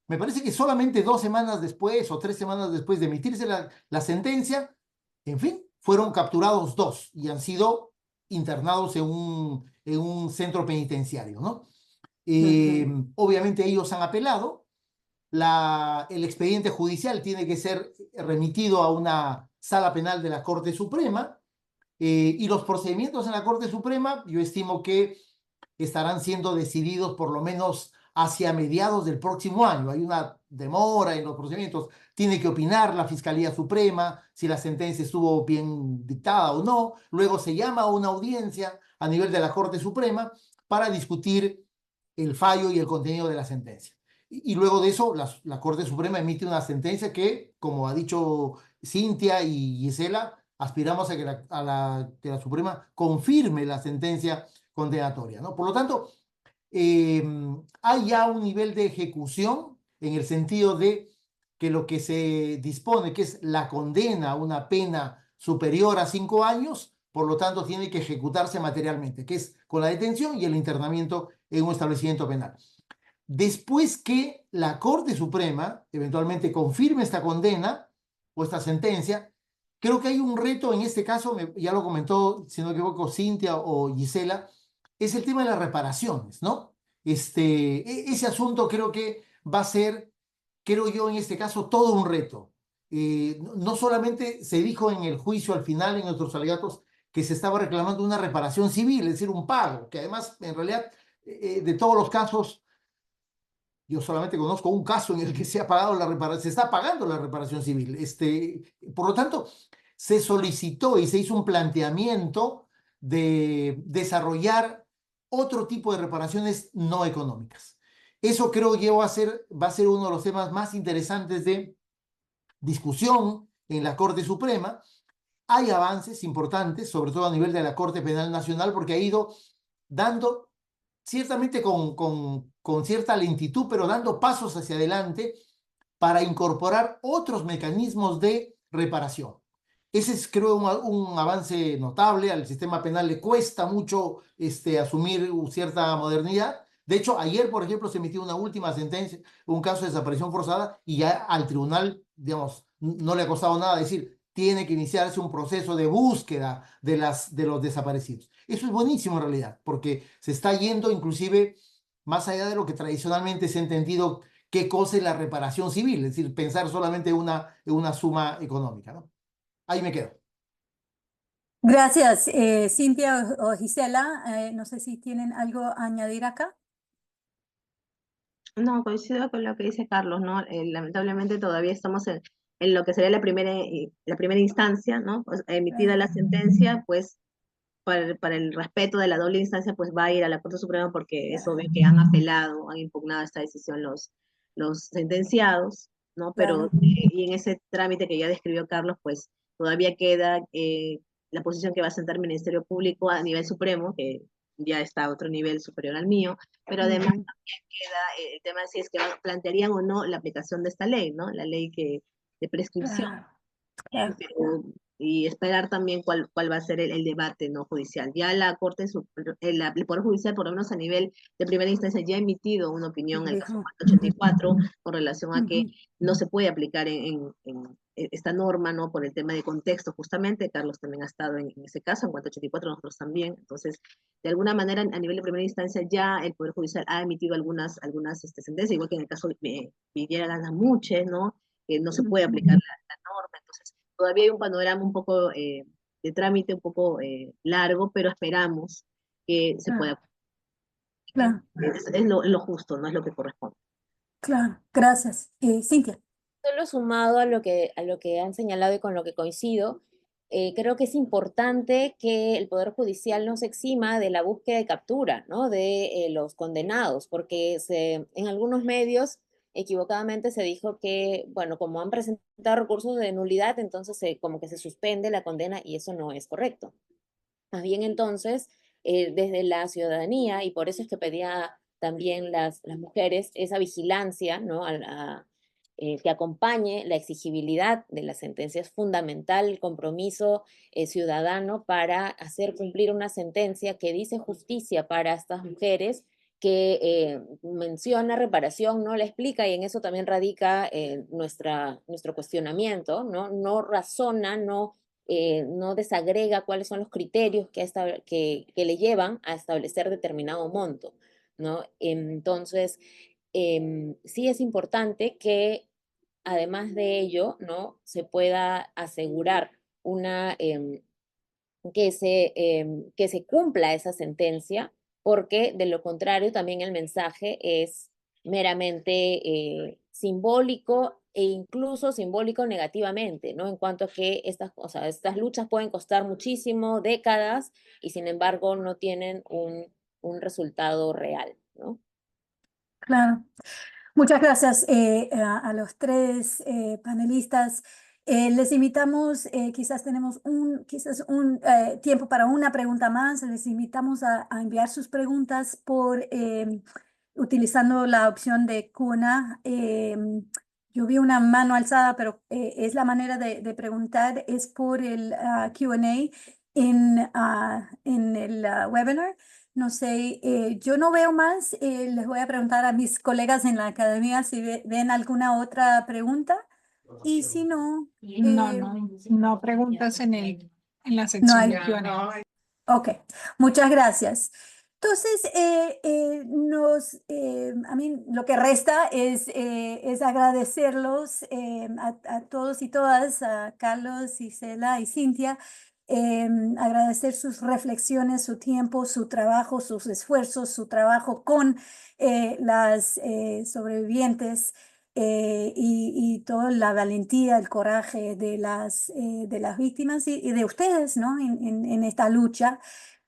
me parece que solamente 2 semanas después o 3 semanas después de emitirse la sentencia, en fin, fueron capturados 2 y han sido internados en un centro penitenciario, ¿no? Obviamente ellos han apelado, el expediente judicial tiene que ser remitido a una sala penal de la Corte Suprema y los procedimientos en la Corte Suprema yo estimo que estarán siendo decididos por lo menos hacia mediados del próximo año. Hay una demora en los procedimientos, tiene que opinar la Fiscalía Suprema si la sentencia estuvo bien dictada o no, luego se llama a una audiencia a nivel de la Corte Suprema para discutir el fallo y el contenido de la sentencia. Y luego de eso, la Corte Suprema emite una sentencia que, como ha dicho Cintia y Gisela, aspiramos a que la Suprema confirme la sentencia condenatoria, ¿no? Por lo tanto, hay ya un nivel de ejecución en el sentido de que lo que se dispone, que es la condena a una pena superior a 5 años, por lo tanto, tiene que ejecutarse materialmente, que es con la detención y el internamiento en un establecimiento penal. Después que la Corte Suprema eventualmente confirme esta condena o esta sentencia, creo que hay un reto en este caso, ya lo comentó, si no me equivoco, Cintia o Gisela, es el tema de las reparaciones, ¿no? Ese asunto creo que va a ser, creo yo, en este caso, todo un reto. No solamente se dijo en el juicio al final, en nuestros alegatos, que se estaba reclamando una reparación civil, es decir, un pago, que además, en realidad, de todos los casos, yo solamente conozco un caso en el que se ha pagado se está pagando la reparación civil. Por lo tanto, se solicitó y se hizo un planteamiento de desarrollar otro tipo de reparaciones no económicas. Eso creo yo va a ser uno de los temas más interesantes de discusión en la Corte Suprema. Hay avances importantes, sobre todo a nivel de la Corte Penal Nacional, porque ha ido dando ciertamente con cierta lentitud, pero dando pasos hacia adelante para incorporar otros mecanismos de reparación. Ese es, creo, un avance notable. Al sistema penal le cuesta mucho asumir cierta modernidad. De hecho, ayer, por ejemplo, se emitió una última sentencia, un caso de desaparición forzada, y ya al tribunal, digamos, no le ha costado nada decir, tiene que iniciarse un proceso de búsqueda de los desaparecidos. Eso es buenísimo en realidad, porque se está yendo inclusive más allá de lo que tradicionalmente se ha entendido qué cosa es la reparación civil, es decir, pensar solamente en una suma económica, ¿no? Ahí me quedo. Gracias, Cintia o Gisela. No sé si tienen algo a añadir acá. No, coincido con lo que dice Carlos, ¿no? Lamentablemente todavía estamos en lo que sería la primera instancia, ¿no? Pues, emitida la sentencia, pues para el respeto de la doble instancia, pues va a ir a la Corte Suprema porque es obvio que han apelado, han impugnado esta decisión los sentenciados. ¿no? Pero Claro. y en ese trámite que ya describió Carlos, pues todavía queda la posición que va a sentar el Ministerio Público a nivel supremo, que ya está a otro nivel superior al mío, pero además Ujú. también queda el tema de si es que plantearían o no la aplicación de esta ley, ¿no? La ley de prescripción. Claro, claro. Y esperar también cuál va a ser el debate no judicial. Ya la Corte, el Poder Judicial, por lo menos a nivel de primera instancia, ya ha emitido una opinión en el caso Dijo. 484 con relación a que Ujú. no se puede aplicar en esta norma, ¿no? Por el tema de contexto, justamente. Carlos también ha estado en ese caso, en 484 nosotros también. Entonces, de alguna manera, a nivel de primera instancia, ya el Poder Judicial ha emitido algunas sentencias, igual que en el caso de Villera Ganamuche, ¿no? Que no se puede aplicar la norma. Entonces, todavía hay un panorama un poco de trámite, un poco largo, pero esperamos que se Claro, pueda. claro, Es lo justo, no es lo que corresponde. claro. Gracias. Cintia. Solo sumado a lo que han señalado y con lo que coincido, creo que es importante que el Poder Judicial no se exima de la búsqueda y captura, ¿no? De los condenados, porque en algunos medios equivocadamente se dijo que, bueno, como han presentado recursos de nulidad, entonces como que se suspende la condena y eso no es correcto. Más bien entonces, desde la ciudadanía, y por eso es que pedía también las mujeres esa vigilancia, ¿no? Que acompañe la exigibilidad de la sentencia. Es fundamental el compromiso ciudadano para hacer cumplir una sentencia que dice justicia para estas mujeres, que menciona reparación, no la explica, y en eso también radica nuestro cuestionamiento, ¿no? No razona, no desagrega cuáles son los criterios que le llevan a establecer determinado monto, ¿no? Entonces, sí es importante que además de ello, ¿no? Se pueda asegurar que se cumpla esa sentencia, porque de lo contrario también el mensaje es meramente simbólico e incluso simbólico negativamente, ¿no? En cuanto a que estas luchas pueden costar muchísimo, décadas, y sin embargo no tienen un resultado real, ¿no? Claro. Muchas gracias a los tres panelistas. Les invitamos, quizás tenemos quizás un tiempo para una pregunta más. Les invitamos a enviar sus preguntas por utilizando la opción de Cuna. Yo vi una mano alzada, pero es la manera de preguntar, es por el Q&A en el webinar. No sé, yo no veo más. Les voy a preguntar a mis colegas en la academia si ven alguna otra pregunta. Y si no, No preguntas en la no sección hay. de Q&A. Ok, muchas gracias. Entonces, a mí lo que resta es agradecerlos a todos y todas, a Carlos, Isela y Cintia, agradecer sus reflexiones, su tiempo, su trabajo, sus esfuerzos, su trabajo con las sobrevivientes y toda la valentía, el coraje de las víctimas y de ustedes, ¿no? En esta lucha.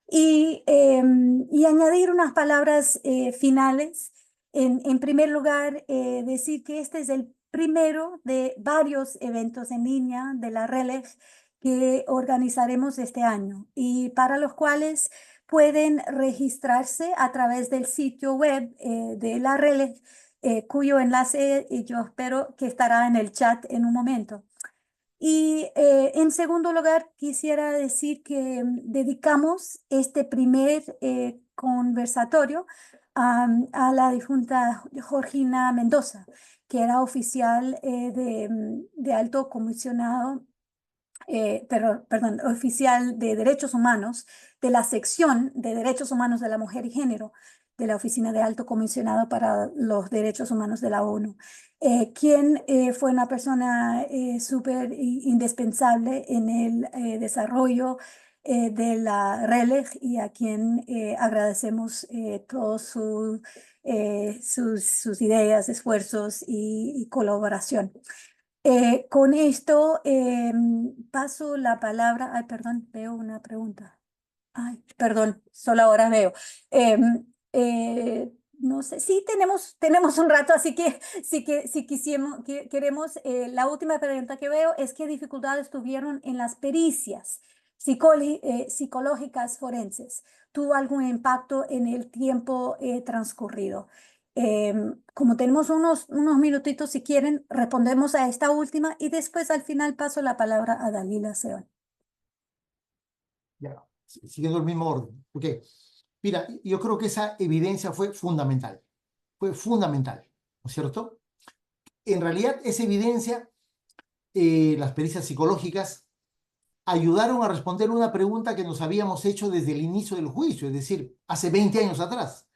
Y añadir unas palabras finales. En primer lugar, decir que este es el primero de varios eventos en línea de la RELEG que organizaremos este año y para los cuales pueden registrarse a través del sitio web de la RELEG, cuyo enlace yo espero que estará en el chat en un momento. Y en segundo lugar, quisiera decir que dedicamos este primer conversatorio a la difunta Georgina Mendoza, que era oficial de alto comisionado, perdón, oficial de derechos humanos de la sección de derechos humanos de la mujer y género de la Oficina de Alto Comisionado para los Derechos Humanos de la ONU, quien fue una persona súper indispensable en el desarrollo de la RELEG y a quien agradecemos todos sus ideas, esfuerzos y colaboración. Con esto paso la palabra. Ay, perdón, veo una pregunta. Ay, perdón, solo ahora veo. No sé, sí tenemos un rato, así que si queremos, la última pregunta que veo es qué dificultades tuvieron en las pericias psicológicas forenses. ¿Tuvo algún impacto en el tiempo transcurrido? Como tenemos unos minutitos, si quieren, respondemos a esta última y después al final paso la palabra a Dalila Seón. Ya, siguiendo el mismo orden. Ok. Mira, yo creo que esa evidencia fue fundamental, ¿no es cierto? En realidad, esa evidencia, las pericias psicológicas, ayudaron a responder una pregunta que nos habíamos hecho desde el inicio del juicio, es decir, hace 20 años atrás.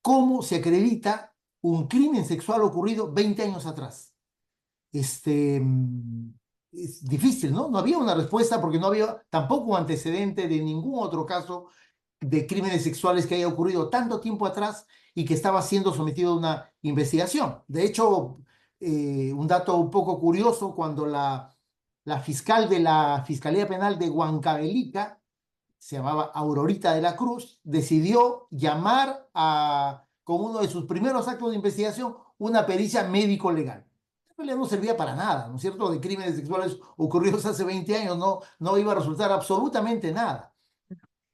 ¿Cómo se acredita un crimen sexual ocurrido 20 años atrás? Es difícil, ¿no? No había una respuesta porque no había tampoco un antecedente de ningún otro caso de crímenes sexuales que haya ocurrido tanto tiempo atrás y que estaba siendo sometido a una investigación. De hecho, un dato un poco curioso, cuando la fiscal de la Fiscalía Penal de Huancavelica, se llamaba Aurorita de la Cruz, decidió llamar como uno de sus primeros actos de investigación una pericia médico-legal. En realidad no servía para nada, ¿no es cierto? De crímenes sexuales ocurridos hace 20 años no iba a resultar absolutamente nada.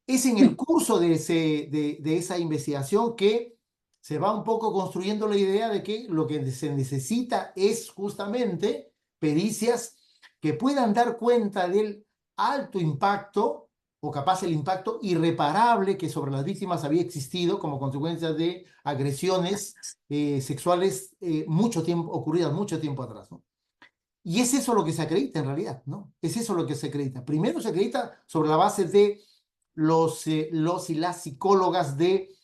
Es en el curso de esa investigación que se va un poco construyendo la idea de que lo que se necesita es justamente pericias que puedan dar cuenta del alto impacto o capaz el impacto irreparable que sobre las víctimas había existido como consecuencia de agresiones sexuales ocurridas mucho tiempo atrás, ¿no? Y es eso lo que se acredita en realidad, ¿no? Es eso lo que se acredita. Primero se acredita sobre la base de los y las psicólogas de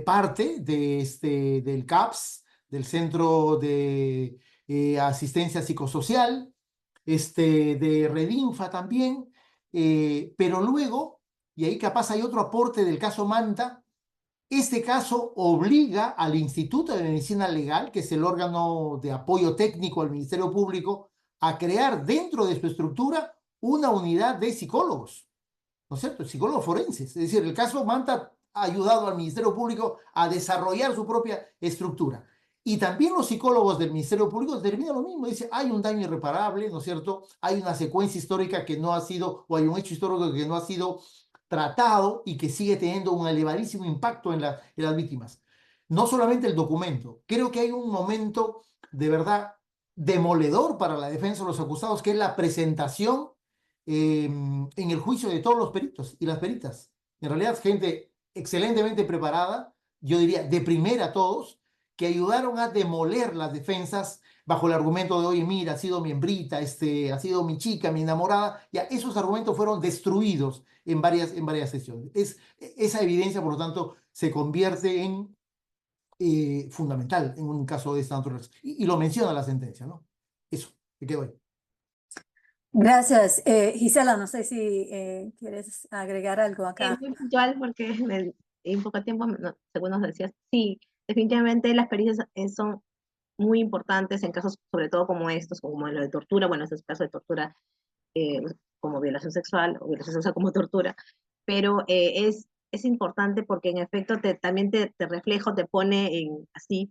parte del CAPS, del Centro de Asistencia Psicosocial, de Redinfa también, pero luego, y ahí capaz hay otro aporte del caso Manta. Este caso obliga al Instituto de Medicina Legal, que es el órgano de apoyo técnico al Ministerio Público, a crear dentro de su estructura una unidad de psicólogos, ¿no es cierto? Psicólogos forenses. Es decir, el caso Manta ha ayudado al Ministerio Público a desarrollar su propia estructura. Y también los psicólogos del Ministerio Público determinan lo mismo. Dicen, hay un daño irreparable, ¿no es cierto? Hay una secuencia histórica que no ha sido, o hay un hecho histórico que no ha sido tratado y que sigue teniendo un elevadísimo impacto en las víctimas. No solamente el documento, creo que hay un momento de verdad demoledor para la defensa de los acusados, que es la presentación en el juicio de todos los peritos y las peritas. En realidad, gente excelentemente preparada, yo diría de primera todos, que ayudaron a demoler las defensas bajo el argumento de, oye, mira, ha sido mi hembrita, ha sido mi chica, mi enamorada. Ya esos argumentos fueron destruidos en varias sesiones. Esa evidencia, por lo tanto, se convierte en fundamental en un caso de esta naturaleza. Y lo menciona la sentencia, ¿no? Eso, me quedo ahí. Gracias. Gisela, no sé si quieres agregar algo acá. Muy puntual porque en poco tiempo, según nos decías, sí, definitivamente las pericias son muy importantes en casos sobre todo como estos, como lo de tortura, bueno, estos casos de tortura como violación sexual o violación sexual como tortura, pero es importante porque en efecto también te refleja, te pone así,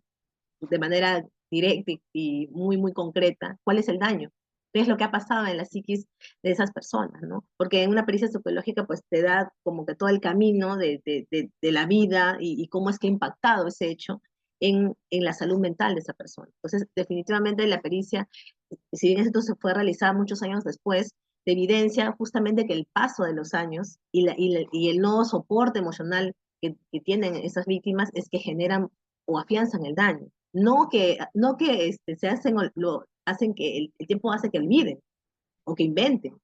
de manera directa y muy, muy concreta, cuál es el daño, qué es lo que ha pasado en la psiquis de esas personas, ¿no? Porque en una pericia psicológica pues te da como que todo el camino de la vida y cómo es que ha impactado ese hecho en la salud mental de esa persona. Entonces, definitivamente la pericia, si bien esto se fue realizada muchos años después, de evidencia justamente que el paso de los años y el no soporte emocional que tienen esas víctimas es que generan o afianzan el daño. No que se hacen, hacen que el tiempo hace que olviden o que inventen,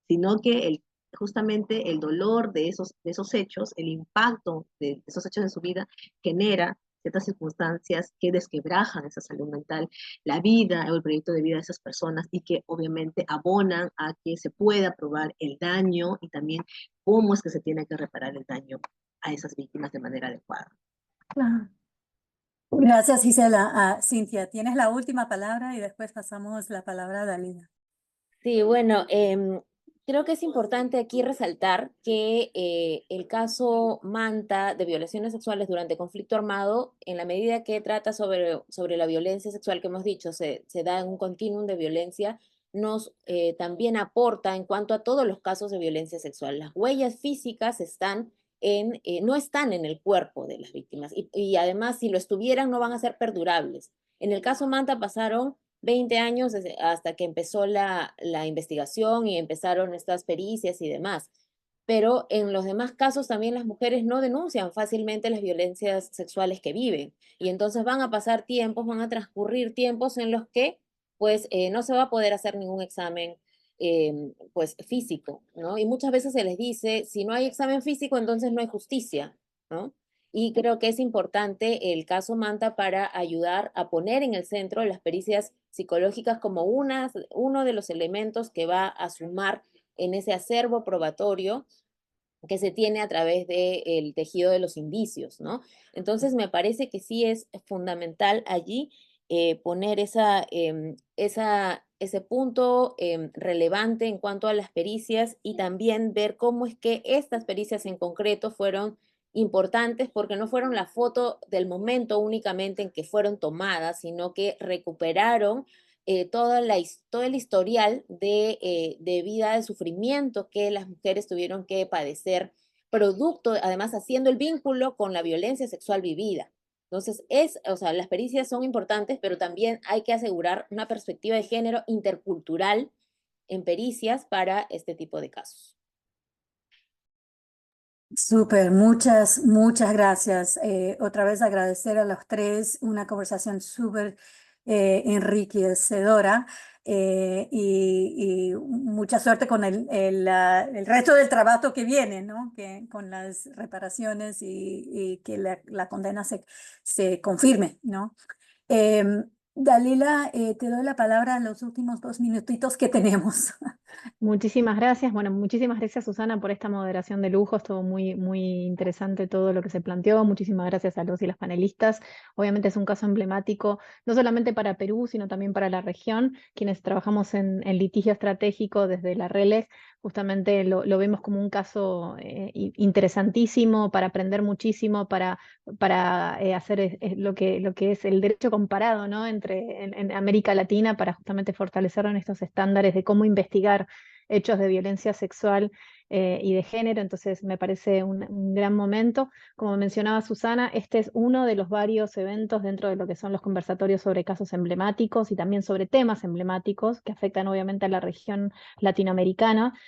sino que justamente el dolor de esos hechos, el impacto de esos hechos en su vida genera ciertas circunstancias que desquebrajan esa salud mental, la vida o el proyecto de vida de esas personas y que obviamente abonan a que se pueda probar el daño y también cómo es que se tiene que reparar el daño a esas víctimas de manera adecuada. Claro. Gracias, Gisela. Cintia, tienes la última palabra y después pasamos la palabra a Dalila. Sí, bueno, creo que es importante aquí resaltar que el caso Manta de violaciones sexuales durante conflicto armado, en la medida que trata sobre la violencia sexual que hemos dicho, se da en un continuum de violencia, nos también aporta en cuanto a todos los casos de violencia sexual. Las huellas físicas no están en el cuerpo de las víctimas y además si lo estuvieran no van a ser perdurables. En el caso Manta pasaron 20 años hasta que empezó la investigación y empezaron estas pericias y demás. Pero en los demás casos también las mujeres no denuncian fácilmente las violencias sexuales que viven. Y entonces van a pasar tiempos, van a transcurrir tiempos en los que pues no se va a poder hacer ningún examen pues físico, ¿no? Y muchas veces se les dice, si no hay examen físico, entonces no hay justicia, ¿no? Y creo que es importante el caso Manta para ayudar a poner en el centro las pericias psicológicas como uno de los elementos que va a sumar en ese acervo probatorio que se tiene a través del tejido de los indicios, ¿no? Entonces me parece que sí es fundamental allí poner ese punto relevante en cuanto a las pericias y también ver cómo es que estas pericias en concreto fueron importantes porque no fueron la foto del momento únicamente en que fueron tomadas, sino que recuperaron todo el historial de vida, de sufrimiento que las mujeres tuvieron que padecer, producto, además haciendo el vínculo con la violencia sexual vivida. Entonces, o sea, las pericias son importantes, pero también hay que asegurar una perspectiva de género intercultural en pericias para este tipo de casos. Súper, muchas gracias. Otra vez agradecer a los tres, una conversación súper enriquecedora y mucha suerte con el resto del trabajo que viene, ¿no? Con las reparaciones y que la condena se confirme, ¿no? Dalila, te doy la palabra en los últimos 2 minutitos que tenemos. Muchísimas gracias. Bueno, muchísimas gracias, Susana, por esta moderación de lujo. Estuvo muy, muy interesante todo lo que se planteó. Muchísimas gracias a los y las panelistas. Obviamente es un caso emblemático, no solamente para Perú, sino también para la región. Quienes trabajamos en litigio estratégico desde la RELEG, justamente lo vemos como un caso interesantísimo para aprender muchísimo, para hacer lo que es el derecho comparado, ¿no? en América Latina, para justamente fortalecer en estos estándares de cómo investigar hechos de violencia sexual y de género. Entonces me parece un gran momento. Como mencionaba Susana, este es uno de los varios eventos dentro de lo que son los conversatorios sobre casos emblemáticos y también sobre temas emblemáticos que afectan obviamente a la región latinoamericana.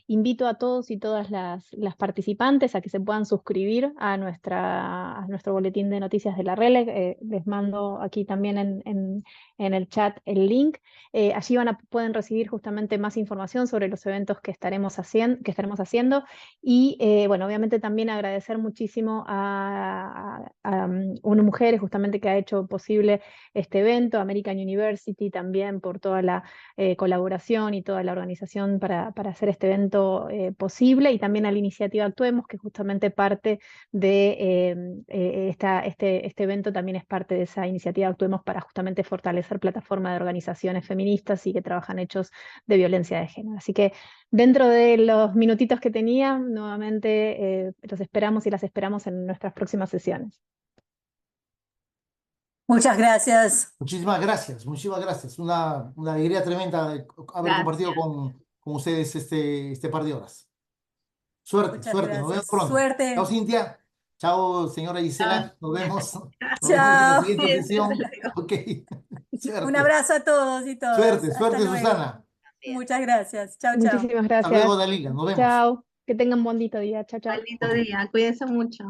Invito a todos y todas las participantes a que se puedan suscribir a nuestro boletín de noticias de la RELEG. Les mando aquí también en el chat el link. Allí pueden recibir justamente más información sobre los eventos que estaremos haciendo y bueno, obviamente también agradecer muchísimo a una mujer justamente que ha hecho posible este evento, American University también por toda la colaboración y toda la organización para hacer este evento posible, y también a la iniciativa Actuemos, que justamente parte de este evento también es parte de esa iniciativa Actuemos para justamente fortalecer plataforma de organizaciones feministas y que trabajan hechos de violencia de género. Así que dentro de los minutitos que tenía, nuevamente los esperamos y las esperamos en nuestras próximas sesiones. Muchas gracias. Muchísimas gracias, muchísimas gracias. Una alegría tremenda haber compartido con ustedes este par de horas. Suerte, Muchas suerte, nos vemos gracias. pronto. Suerte. Chao, Cintia. Chao, señora Gisela. Nos vemos. Nos vemos en Chao. la siguiente sesión. Ok. Suerte. Un abrazo a todos y todas. Suerte, Hasta suerte, luego. Susana. Muchas gracias. Chao, chao. Muchísimas Hasta gracias. luego, Dalila. Nos vemos. Chao. Que tengan un bonito día. Chao, chao. Bonito día, cuídense mucho.